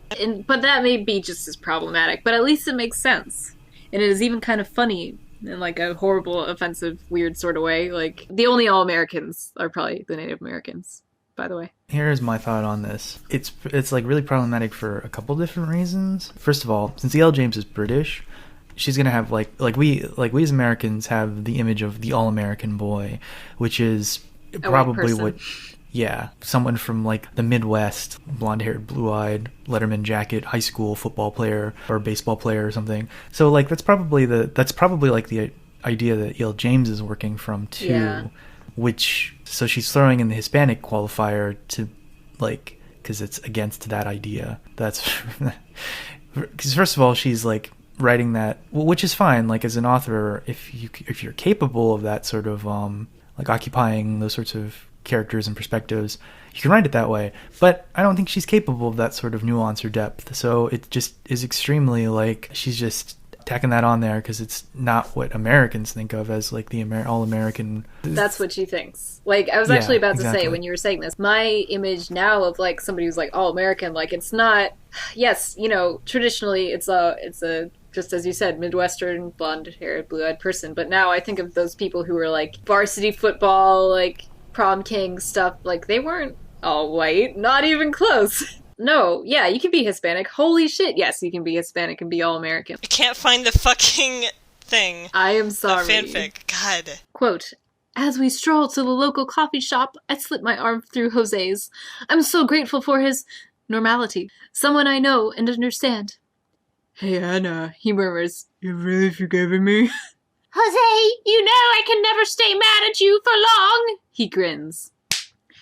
But that may be just as problematic, but at least it makes sense. And it is even kind of funny in like a horrible, offensive, weird sort of way. Like, the only all-Americans are probably the Native Americans, by the way. Here's my thought on this. It's like really problematic for a couple different reasons. First of all, since E.L. James is British, she's gonna have like we as Americans have the image of the all-American boy, which is probably what. Yeah, someone from like the Midwest, blonde-haired, blue-eyed, Letterman jacket, high school football player or baseball player or something. So like that's probably like the idea that E.L. James is working from too. Yeah. So she's throwing in the Hispanic qualifier to like because it's against that idea. That's because first of all she's like writing that, which is fine. Like as an author, if you're capable of that sort of like occupying those sorts of characters and perspectives, you can write it that way, but I don't think she's capable of that sort of nuance or depth, so it just is extremely like she's just tacking that on there because it's not what Americans think of as like the all-American. That's what she thinks. Like, I was actually about to say when you were saying this, my image now of like somebody who's like all-American, like it's not, yes, you know, traditionally it's a just as you said, Midwestern, blonde-haired, blue-eyed person, but now I think of those people who are like varsity football, like prom king stuff, like they weren't all white, not even close. No, yeah, you can be Hispanic. Holy shit, yes, you can be Hispanic and be all American. I can't find the fucking thing. I am sorry. Fanfic. God. Quote, as we stroll to the local coffee shop, I slip my arm through Jose's. I'm so grateful for his normality. Someone I know and understand. Hey, Anna, he murmurs. You've really forgiven me? Jose, you know I can never stay mad at you for long. He grins.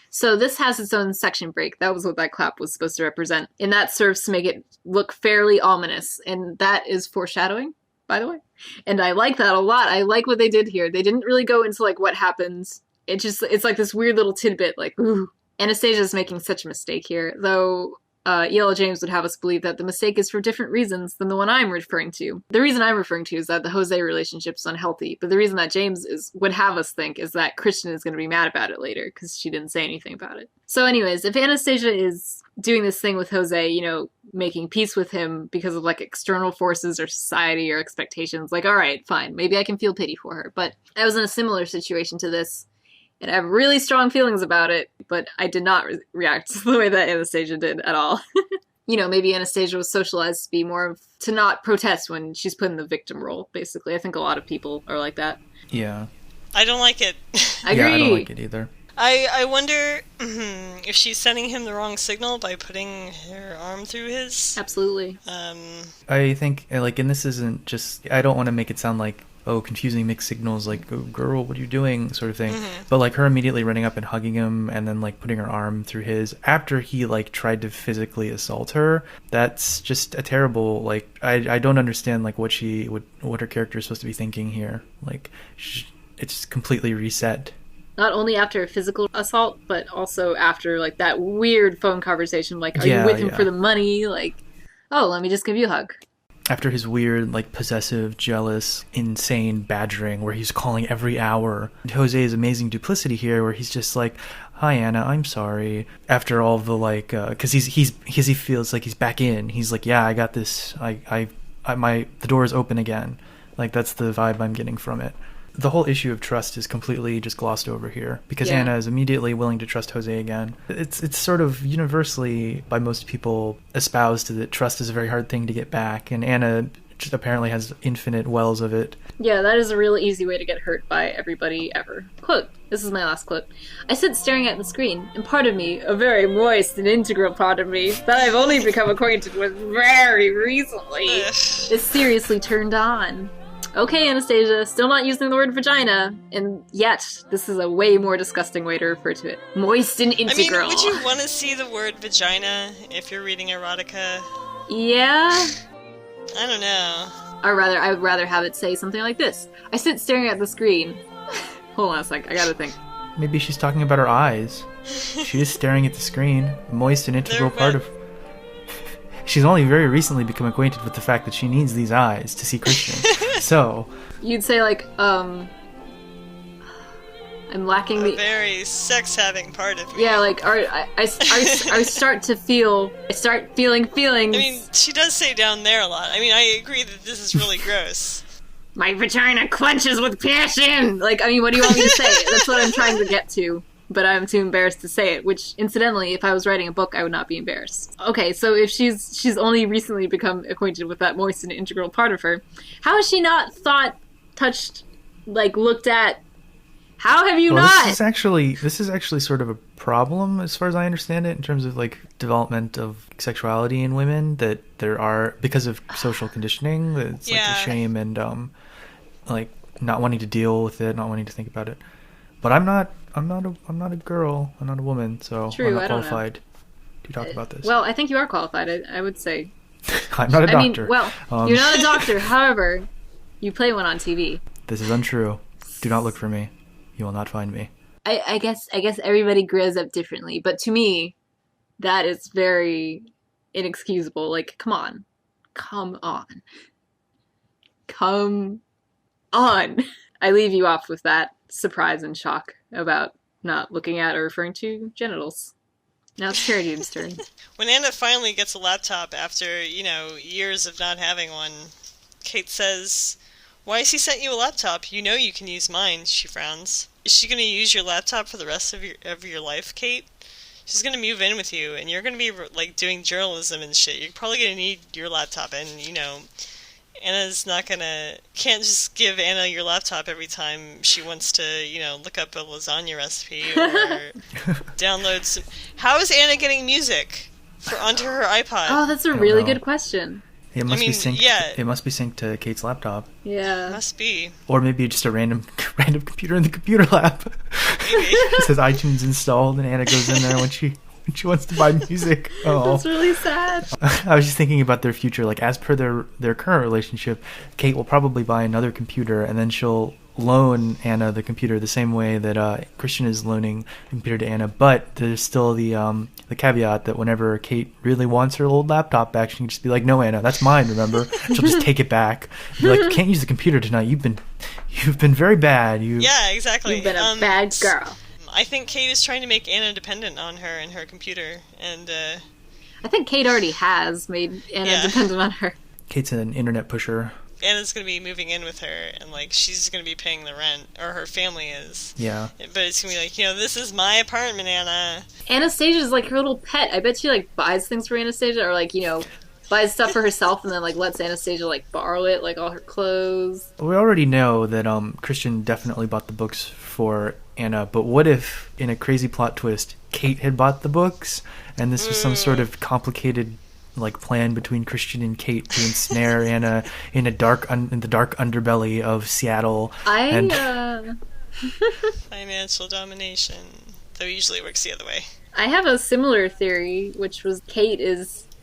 So this has its own section break. That was what that clap was supposed to represent. And that serves to make it look fairly ominous. And that is foreshadowing, by the way. And I like that a lot. I like what they did here. They didn't really go into like what happens. It's like this weird little tidbit, like, ooh. Anastasia's making such a mistake here, though E.L. James would have us believe that the mistake is for different reasons than the one I'm referring to. The reason I'm referring to is that the Jose relationship is unhealthy, but the reason that James would have us think is that Christian is going to be mad about it later, because she didn't say anything about it. So anyways, if Anastasia is doing this thing with Jose, you know, making peace with him because of like external forces or society or expectations, like, all right, fine, maybe I can feel pity for her. But I was in a similar situation to this, and I have really strong feelings about it, but I did not react the way that Anastasia did at all. You know, maybe Anastasia was socialized to be to not protest when she's put in the victim role, basically. I think a lot of people are like that. Yeah. I don't like it. I agree. Yeah, I don't like it either. I wonder if she's sending him the wrong signal by putting her arm through his. Absolutely. I think, like, and this isn't just, I don't want to make it sound like, oh, confusing mixed signals, like, oh, girl, what are you doing, sort of thing. Mm-hmm. But, like, her immediately running up and hugging him and then, like, putting her arm through his after he, like, tried to physically assault her, that's just a terrible, like, I don't understand, like, what her character is supposed to be thinking here. Like, it's completely reset. Not only after a physical assault, but also after, like, that weird phone conversation, like, are you with him for the money? Like, oh, let me just give you a hug. After his weird, like, possessive, jealous, insane badgering where he's calling every hour. Jose's amazing duplicity here where he's just like, hi, Anna, I'm sorry. After all the, like, because he feels like he's back in. He's like, yeah, I got this. The door is open again. Like, that's the vibe I'm getting from it. The whole issue of trust is completely just glossed over here because Anna is immediately willing to trust Jose again. It's sort of universally by most people espoused that trust is a very hard thing to get back, and Anna just apparently has infinite wells of it. Yeah, that is a real easy way to get hurt by everybody ever. Quote, this is my last quote. I sit staring at the screen, and part of me, a very moist and integral part of me, that I've only become acquainted with very recently, is seriously turned on. Okay, Anastasia, still not using the word vagina, and yet, this is a way more disgusting way to refer to it. Moist and integral. I mean, would you want to see the word vagina if you're reading erotica? Yeah? I don't know. I would rather have it say something like this. I sit staring at the screen. Hold on a sec, I gotta think. Maybe she's talking about her eyes. She is staring at the screen. Moist and integral part of... She's only very recently become acquainted with the fact that she needs these eyes to see Christian. So... You'd say, like, I'm lacking the... very sex-having part of me. Yeah, like, I start feeling feelings. I mean, she does say down there a lot. I mean, I agree that this is really gross. My vagina clenches with passion! Like, I mean, what do you want me to say? That's what I'm trying to get to. But I'm too embarrassed to say it, which, incidentally, if I was writing a book, I would not be embarrassed. Okay, so if she's only recently become acquainted with that moist and integral part of her, how has she not thought, touched, like, looked at? How have you not? This is actually sort of a problem, as far as I understand it, in terms of, like, development of sexuality in women, that there are, because of social conditioning, it's like the shame and, like, not wanting to deal with it, not wanting to think about it. But I'm not a girl. I'm not a woman, so True, I'm not I don't qualified to talk about this. Well, I think you are qualified. I would say. I'm not a doctor. I mean, you're not a doctor. However, you play one on TV. This is untrue. Do not look for me. You will not find me. I guess everybody grows up differently, but to me, that is very inexcusable. Like, come on. I leave you off with that surprise and shock about not looking at or referring to genitals. Now it's Cherrydoom's turn. When Anna finally gets a laptop after, years of not having one, Kate says, "Why has he sent you a laptop? You know you can use mine," she frowns. Is she going to use your laptop for the rest of your life, Kate? She's going to move in with you, and you're going to be, like, doing journalism and shit. You're probably going to need your laptop, and, Anna's can't just give Anna your laptop every time she wants to, look up a lasagna recipe or download some... How is Anna getting music onto her iPod? Oh, that's a really good question. It must be synced. Yeah. It must be synced to Kate's laptop. Yeah. It must be. Or maybe just a random computer in the computer lab. Maybe. It says iTunes installed, and Anna goes in there when she wants to buy music. Oh, that's really sad. I was just thinking about their future. Like, as per their current relationship, Kate will probably buy another computer, and then she'll loan Anna the computer the same way that Christian is loaning the computer to Anna. But there's still the caveat that whenever Kate really wants her old laptop back, she can just be like, "No, Anna, that's mine. Remember?" She'll just take it back. Be like, "You can't use the computer tonight. You've been very bad. Yeah, exactly. You've been a bad girl." I think Kate is trying to make Anna dependent on her and her computer, and I think Kate already has made Anna dependent on her. Kate's an internet pusher. Anna's going to be moving in with her, and, like, she's going to be paying the rent, or her family is. Yeah. But it's going to be like, this is my apartment, Anna. Anastasia's like her little pet. I bet she, like, buys things for Anastasia, or, like, buys stuff for herself and then, like, lets Anastasia, like, borrow it, like, all her clothes. We already know that Christian definitely bought the books for Anna, but what if, in a crazy plot twist, Kate had bought the books, and this was some sort of complicated, like, plan between Christian and Kate to ensnare Anna in the dark underbelly of Seattle. Financial domination. Though usually it works the other way. I have a similar theory, which was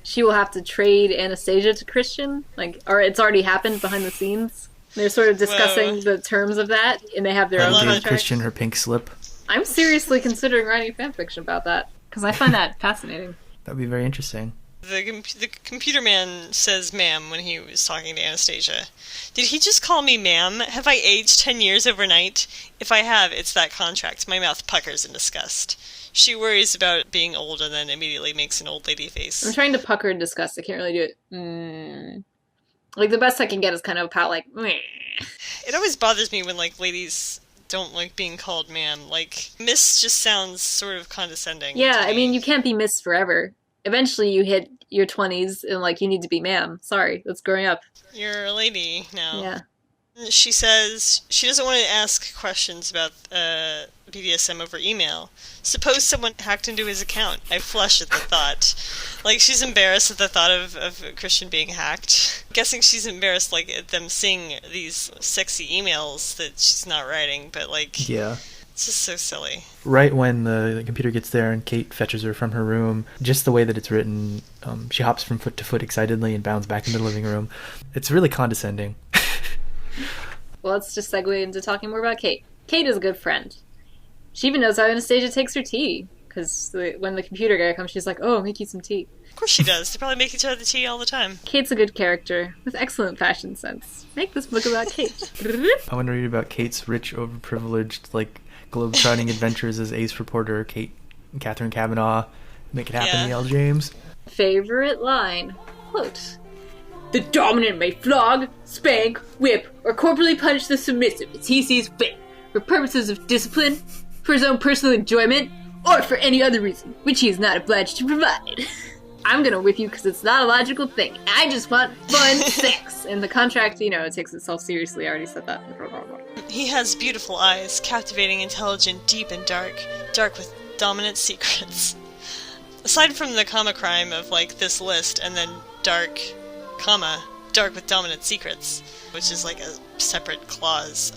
she will have to trade Anastasia to Christian, like, or it's already happened behind the scenes. They're sort of discussing the terms of that, and they have their own contract. Christian her pink slip. I'm seriously considering writing fanfiction about that, because I find that fascinating. That'd be very interesting. The computer man says ma'am when he was talking to Anastasia. Did he just call me ma'am? Have I aged 10 years overnight? If I have, it's that contract. My mouth puckers in disgust. She worries about being old and then immediately makes an old lady face. I'm trying to pucker in disgust. I can't really do it. Like, the best I can get is kind of a pout, like, meh. It always bothers me when, like, ladies don't like being called ma'am. Like, miss just sounds sort of condescending. Yeah, I mean, you can't be miss forever. Eventually you hit your 20s and, like, you need to be ma'am. Sorry, that's growing up. You're a lady now. Yeah. She says she doesn't want to ask questions about BDSM over email. Suppose someone hacked into his account. I flush at the thought. Like, she's embarrassed at the thought of Christian being hacked. Guessing she's embarrassed, like, at them seeing these sexy emails that she's not writing, but, like... Yeah. It's just so silly. Right when the computer gets there and Kate fetches her from her room, just the way that it's written, she hops from foot to foot excitedly and bounds back into the living room. It's really condescending. Well, let's just segue into talking more about Kate. Kate is a good friend. She even knows how Anastasia takes her tea. Because when the computer guy comes, she's like, oh, I'll make you some tea. Of course she does. They probably make each other tea all the time. Kate's a good character with excellent fashion sense. Make this book about Kate. I want to read about Kate's rich, overprivileged, like, globe-trotting adventures as ace reporter, Catherine Kavanaugh. Make it happen, Yale James. Favorite line. Quote. The dominant may flog, spank, whip, or corporally punish the submissive as he sees fit, for purposes of discipline, for his own personal enjoyment, or for any other reason, which he is not obliged to provide. I'm gonna whip you because it's not a logical thing. I just want fun sex. And the contract, it takes itself seriously. I already said that. He has beautiful eyes, captivating, intelligent, deep and dark with dominant secrets. Aside from the comma crime of, like, this list, and then dark with dominant secrets, which is like a separate clause.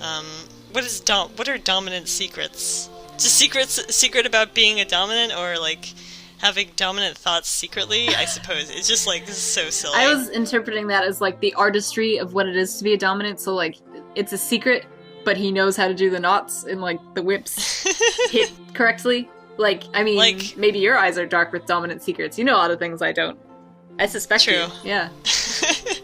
What are dominant secrets? Just secret about being a dominant, or like having dominant thoughts secretly, I suppose. It's just like, this is so silly. I was interpreting that as like the artistry of what it is to be a dominant, so like it's a secret, but he knows how to do the knots and like the whips hit correctly. Like, I mean, like, maybe your eyes are dark with dominant secrets. You know a lot of things I don't. I suspect True. You. Yeah.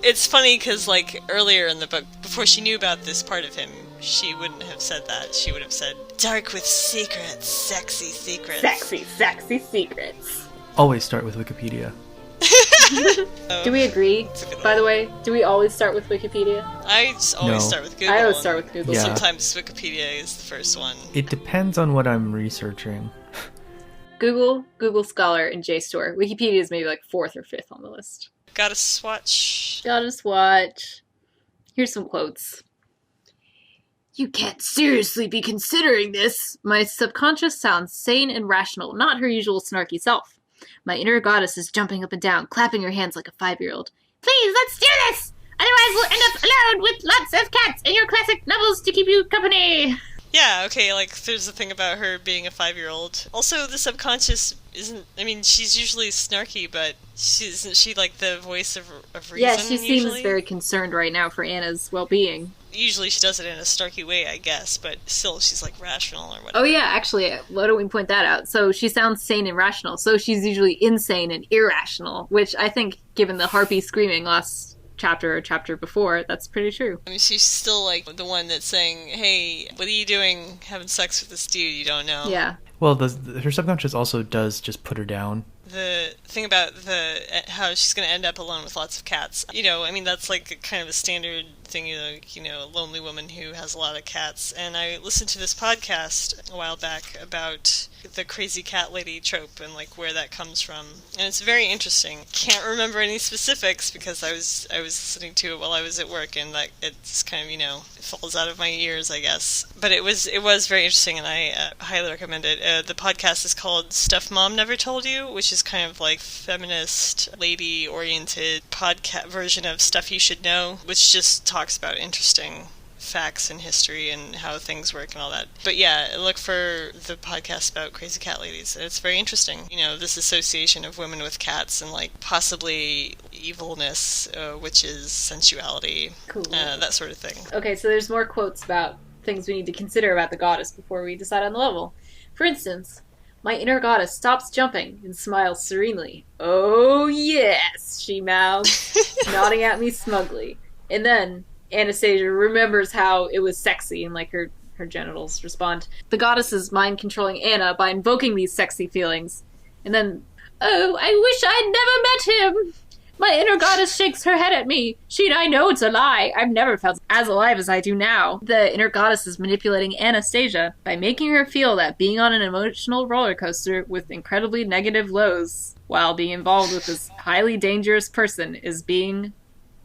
It's funny because, like, earlier in the book, before she knew about this part of him, she wouldn't have said that. She would have said, dark with secrets, sexy secrets. Sexy secrets. Always start with Wikipedia. Do we agree, by the way? Do we always start with Wikipedia? I just always start with Google. I always start with Google. Yeah. Sometimes Wikipedia is the first one. It depends on what I'm researching. Google Scholar, and Jstor. Wikipedia is maybe like 4th or 5th on the list. Gotta swatch. Here's some quotes. You can't seriously be considering this. My subconscious sounds sane and rational, not her usual snarky self. My inner goddess is jumping up and down, clapping her hands like a 5-year-old. Please, let's do this! Otherwise we'll end up alone with lots of cats and your classic novels to keep you company. Yeah, okay, like, there's a thing about her being a 5-year-old. Also, the subconscious isn't, I mean, she's usually snarky, but isn't she, like, the voice of reason, Yeah, she seems usually? very concerned right now for Anna's well-being. Usually she does it in a snarky way, I guess, but still, she's, like, rational or whatever. Oh yeah, actually, why don't we point that out? So she sounds sane and rational, so she's usually insane and irrational, which I think, given the harpy screaming last chapter or chapter before, that's pretty true. I mean, she's still, like, the one that's saying, hey, what are you doing having sex with this dude you don't know? Yeah. Well, her subconscious also does just put her down. The thing about how she's going to end up alone with lots of cats, I mean, that's like kind of a standard thing, a lonely woman who has a lot of cats. And I listened to this podcast a while back about the crazy cat lady trope and like where that comes from. And it's very interesting. Can't remember any specifics because I was listening to it while I was at work, and like it's kind of, it falls out of my ears, I guess. But it was very interesting, and I highly recommend it. The podcast is called Stuff Mom Never Told You, which is kind of like feminist, lady-oriented podcast version of Stuff You Should Know, which just talks about interesting facts and history and how things work and all that. But yeah, look for the podcast about crazy cat ladies. It's very interesting. This association of women with cats and like possibly evilness, witches, sensuality, cool. That sort of thing. Okay, so there's more quotes about things we need to consider about the goddess before we decide on the level. For instance, my inner goddess stops jumping and smiles serenely. Oh yes, she mouths, nodding at me smugly. And then Anastasia remembers how it was sexy and like her genitals respond. The goddess is mind controlling Anna by invoking these sexy feelings. And then, oh, I wish I'd never met him. My inner goddess shakes her head at me. She and I know it's a lie. I've never felt as alive as I do now. The inner goddess is manipulating Anastasia by making her feel that being on an emotional roller coaster with incredibly negative lows, while being involved with this highly dangerous person is being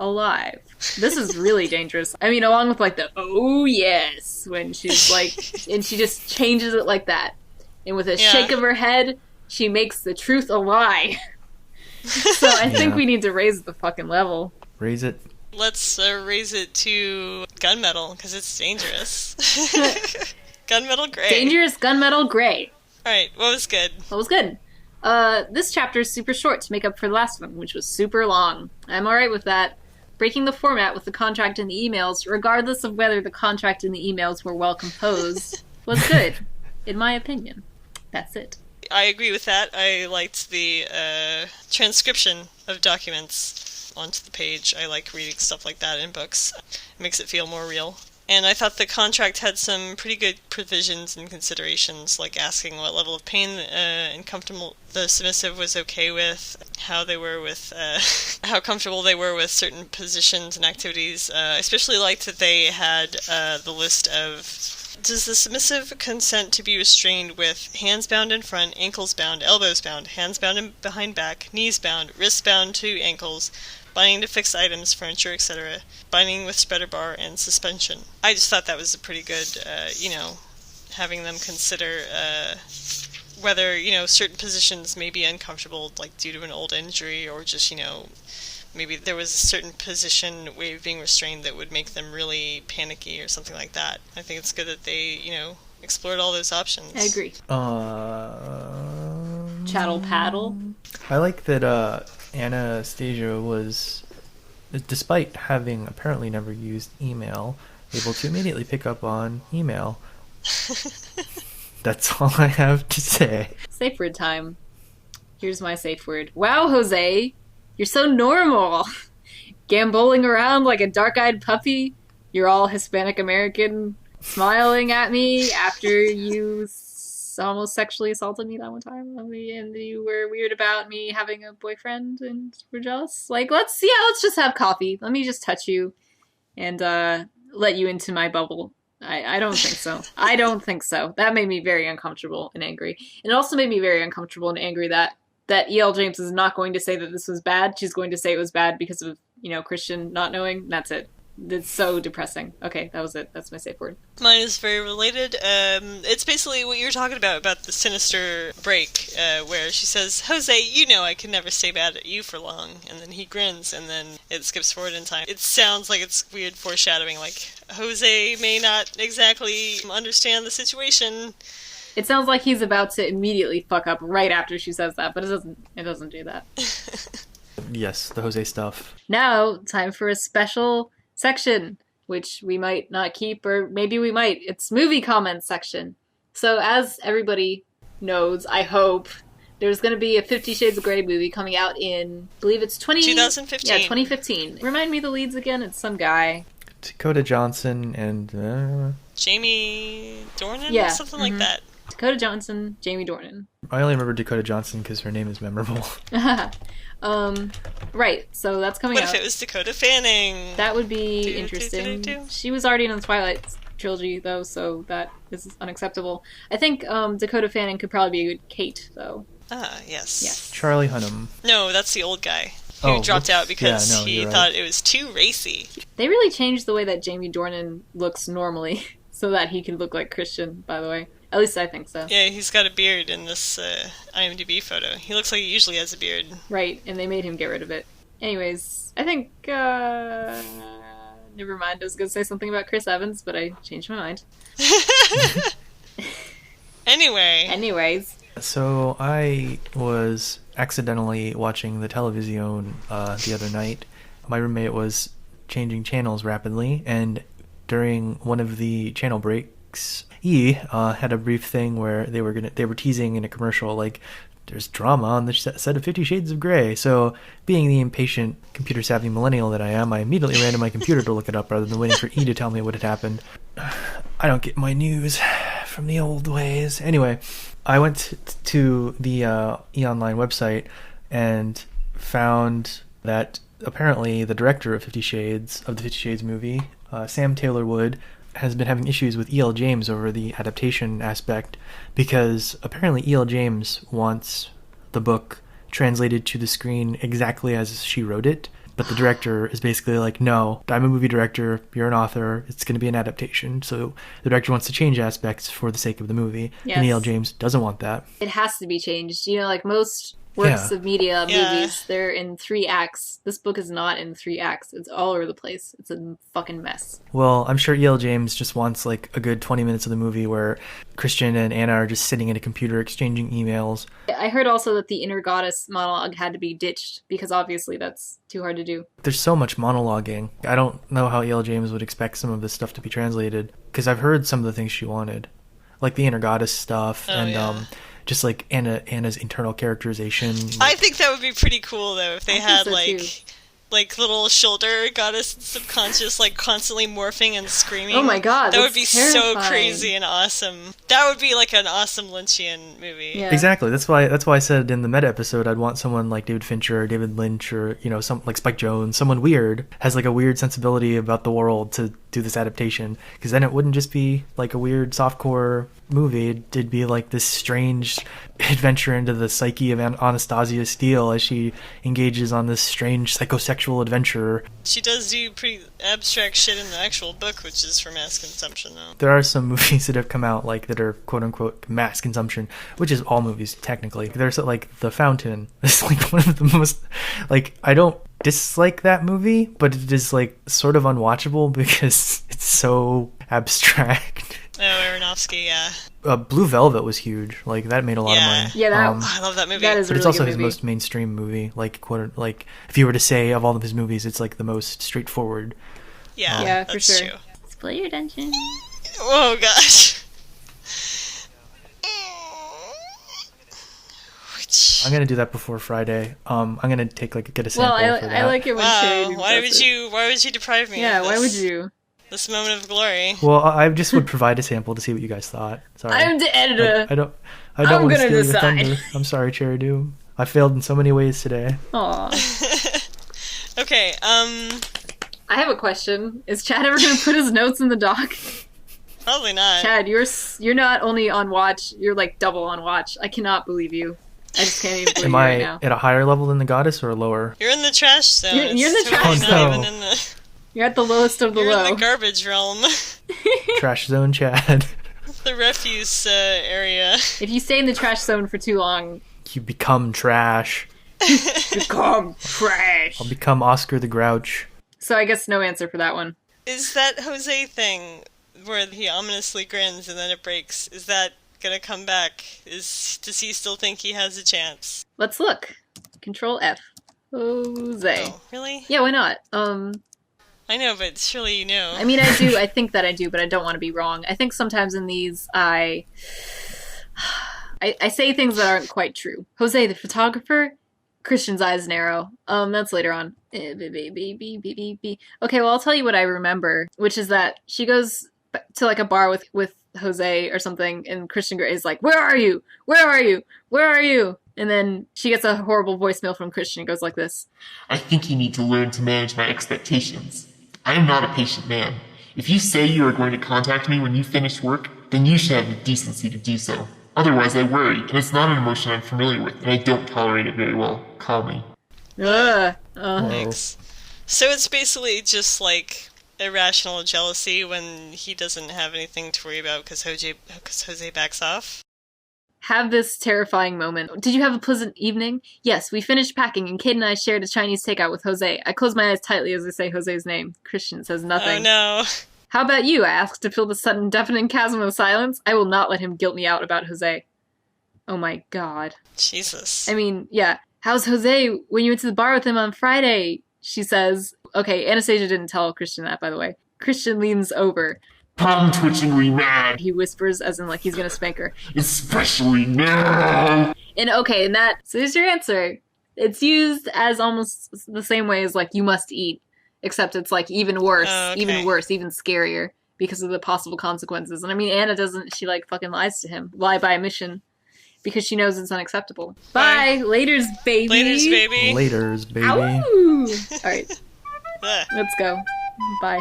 alive. This is really dangerous. I mean, along with like the oh yes when she's like, and she just changes it like that, and with a shake of her head, she makes the truth a lie. So I think we need to raise the fucking level. Raise it. Let's raise it to gunmetal because it's dangerous. Gunmetal gray. Dangerous gunmetal gray. All right, what was good? What was good? This chapter is super short to make up for the last one, which was super long. I'm alright with that. Breaking the format with the contract and the emails, regardless of whether the contract and the emails were well composed, was good, in my opinion. That's it. I agree with that. I liked the transcription of documents onto the page. I like reading stuff like that in books. It makes it feel more real. And I thought the contract had some pretty good provisions and considerations, like asking what level of pain and comfortable the submissive was okay with, how they were with, how comfortable they were with certain positions and activities. I especially liked that they had the list of, does the submissive consent to be restrained with hands bound in front, ankles bound, elbows bound, hands bound in behind back, knees bound, wrists bound to ankles, binding to fixed items, furniture, etc., binding with spreader bar, and suspension. I just thought that was a pretty good, having them consider whether, certain positions may be uncomfortable, like due to an old injury, or just, maybe there was a certain position, way of being restrained that would make them really panicky or something like that. I think it's good that they, explored all those options. I agree. Chattel paddle. I like that Anastasia was, despite having apparently never used email, able to immediately pick up on email. That's all I have to say. Safe word time. Here's my safe word. Wow, Jose, you're so normal. Gamboling around like a dark-eyed puppy. You're all Hispanic American, smiling at me after you almost sexually assaulted me that one time, and you were weird about me having a boyfriend and were jealous. Like, let's just have coffee. Let me just touch you and let you into my bubble. I don't think so. I don't think so. That made me very uncomfortable and angry. And it also made me very uncomfortable and angry that E.L. James is not going to say that this was bad. She's going to say it was bad because of, Christian not knowing. That's it. It's so depressing. Okay, that was it. That's my safe word. Mine is very related. It's basically what you were talking about the sinister break, where she says, Jose, I can never stay mad at you for long. And then he grins, and then it skips forward in time. It sounds like it's weird foreshadowing, like, Jose may not exactly understand the situation. It sounds like he's about to immediately fuck up right after she says that, but it doesn't do that. Yes, the Jose stuff. Now, time for a special section, which we might not keep, or maybe we might. It's movie comments section. So as everybody knows, I hope, there's going to be a 50 Shades of Grey movie coming out in, I believe it's 2015. Yeah, 2015. Remind me the leads again. It's some guy. Dakota Johnson and Jamie Dornan? Yeah. Something like that. Dakota Johnson, Jamie Dornan. I only remember Dakota Johnson because her name is memorable. Right, so that's coming out. What if it was Dakota Fanning? That would be interesting. She was already in the Twilight trilogy, though, so that is unacceptable. I think Dakota Fanning could probably be a good Kate, though. Ah, yes. Charlie Hunnam. No, that's the old guy who dropped out because he thought it was too racy. They really changed the way that Jamie Dornan looks normally so that he could look like Christian, by the way. At least I think so. Yeah, he's got a beard in this IMDb photo. He looks like he usually has a beard. Right, and they made him get rid of it. Anyways, I think, never mind, I was going to say something about Chris Evans, but I changed my mind. Anyways. So I was accidentally watching the television the other night. My roommate was changing channels rapidly, and during one of the channel breaks, he had a brief thing where they were teasing in a commercial, like, there's drama on the set of 50 Shades of Grey. So, being the impatient, computer-savvy millennial that I am, I immediately ran to my computer to look it up rather than waiting for E to tell me what had happened. I don't get my news from the old ways. Anyway, I went to the E-Online website and found that apparently the director of 50 Shades, of the 50 Shades movie, Sam Taylor Wood, has been having issues with E.L. James over the adaptation aspect because apparently E.L. James wants the book translated to the screen exactly as she wrote it. But the director is basically like, no, I'm a movie director, you're an author, it's going to be an adaptation. So the director wants to change aspects for the sake of the movie. Yes. And E.L. James doesn't want that. It has to be changed. You know, like most works of media, movies, they're in 3 acts. This book is not in 3 acts. It's all over the place. It's a fucking mess. Well, I'm sure E.L. James just wants like a good 20 minutes of the movie where Christian and Anna are just sitting at a computer exchanging emails. I heard also that the inner goddess monologue had to be ditched because obviously that's too hard to do. There's so much monologuing. I don't know how E.L. James would expect some of this stuff to be translated, because I've heard some of the things she wanted, like the inner goddess stuff just like Anna's internal characterization. I think that would be pretty cool though if they had so, like little shoulder goddess and subconscious like constantly morphing and screaming. Oh my god, that would be terrifying. so crazy and awesome. That would be like an awesome Lynchian movie. Yeah. Exactly. That's why I said in the meta episode I'd want someone like David Fincher or David Lynch or, you know, some like Spike Jonze, someone weird, has like a weird sensibility about the world to do this adaptation, because then it wouldn't just be like a weird softcore movie. It'd be like this strange adventure into the psyche of Anastasia Steele as she engages on this strange psychosexual adventure. She does do pretty abstract shit in the actual book, which is for mass consumption though. There are some movies that have come out like that are quote unquote mass consumption, which is all movies technically. There's like The Fountain. It's like one of the most, like, I don't dislike that movie, but it is like sort of unwatchable because it's so abstract. Oh, Aronofsky, yeah. Blue Velvet was huge. Like that made a lot of money. Yeah, I love that movie. That is but a it's really also good his movie. most mainstream movie. Like if you were to say of all of his movies, it's like the most straightforward. Yeah, yeah, for that's sure. true. Split your attention. Oh gosh. I'm gonna do that before Friday. I'm gonna get a sample Well, for that. I like it when Cherrydoom Why does it. would you deprive me Yeah, of why this, would you? this moment of glory? Well, I just would provide a sample to see what you guys thought. Sorry. I'm the editor. I don't I'm want to gonna steal your decide. thunder. I'm sorry, Cherrydoom. I failed in so many ways today. Aw. Okay, I have a question. Is Chad ever going to put his notes in the doc? probably not. Chad, you're not only on watch, you're like double on watch. I cannot believe you. I just can't even believe Am you I right now. at a higher level than the goddess or a lower? You're in the trash zone. You're in the It's trash totally zone. not even in the. You're at the lowest of the You're low. in the garbage realm, Trash zone, Chad. the refuse area. If you stay in the trash zone for too long, You become trash. become trash. I'll become Oscar the Grouch. So I guess no answer for that one. Is that Jose thing where he ominously grins and then it breaks? Is that gonna come back? Does he still think he has a chance? Let's look. Control F. Jose. Oh, really? Yeah, why not? I know, but surely you know. I mean, I do. I think that I do, but I don't want to be wrong. I think sometimes in these, I say things that aren't quite true. Jose, the photographer, Christian's eyes narrow. That's later on. Okay, well, I'll tell you what I remember, which is that she goes to like a bar with Jose or something, and Christian is like, "Where are you? Where are you? Where are you?" And then she gets a horrible voicemail from Christian. It goes like this. I think you need to learn to manage my expectations. I am not a patient man. If you say you are going to contact me when you finish work, then you should have the decency to do so. Otherwise, I worry, and it's not an emotion I'm familiar with, and I don't tolerate it very well. Call me. Thanks. So it's basically just like irrational jealousy when he doesn't have anything to worry about because Jose backs off. Have this terrifying moment. Did you have a pleasant evening? Yes, we finished packing, and Kate and I shared a Chinese takeout with Jose. I close my eyes tightly as I say Jose's name. Christian says nothing. Oh no. How about you? I asked to fill the sudden deafening chasm of silence. I will not let him guilt me out about Jose. Oh my god. Jesus. I mean, yeah. How's Jose when you went to the bar with him on Friday? She says. Okay, Anastasia didn't tell Christian that, by the way. Christian leans over. I'm twitchingly mad, He whispers as in like he's gonna spank her. especially now. And okay, and that, so here's your answer. It's used as almost the same way as like you must eat, except it's like even worse, Oh, okay. even worse, even scarier because of the possible consequences. And I mean, Anna doesn't, she like fucking lies to him, lie by omission, because she knows it's unacceptable. Bye, laters, baby. Laters, baby. Laters, baby. Ow! All right, Ugh. let's go. Bye.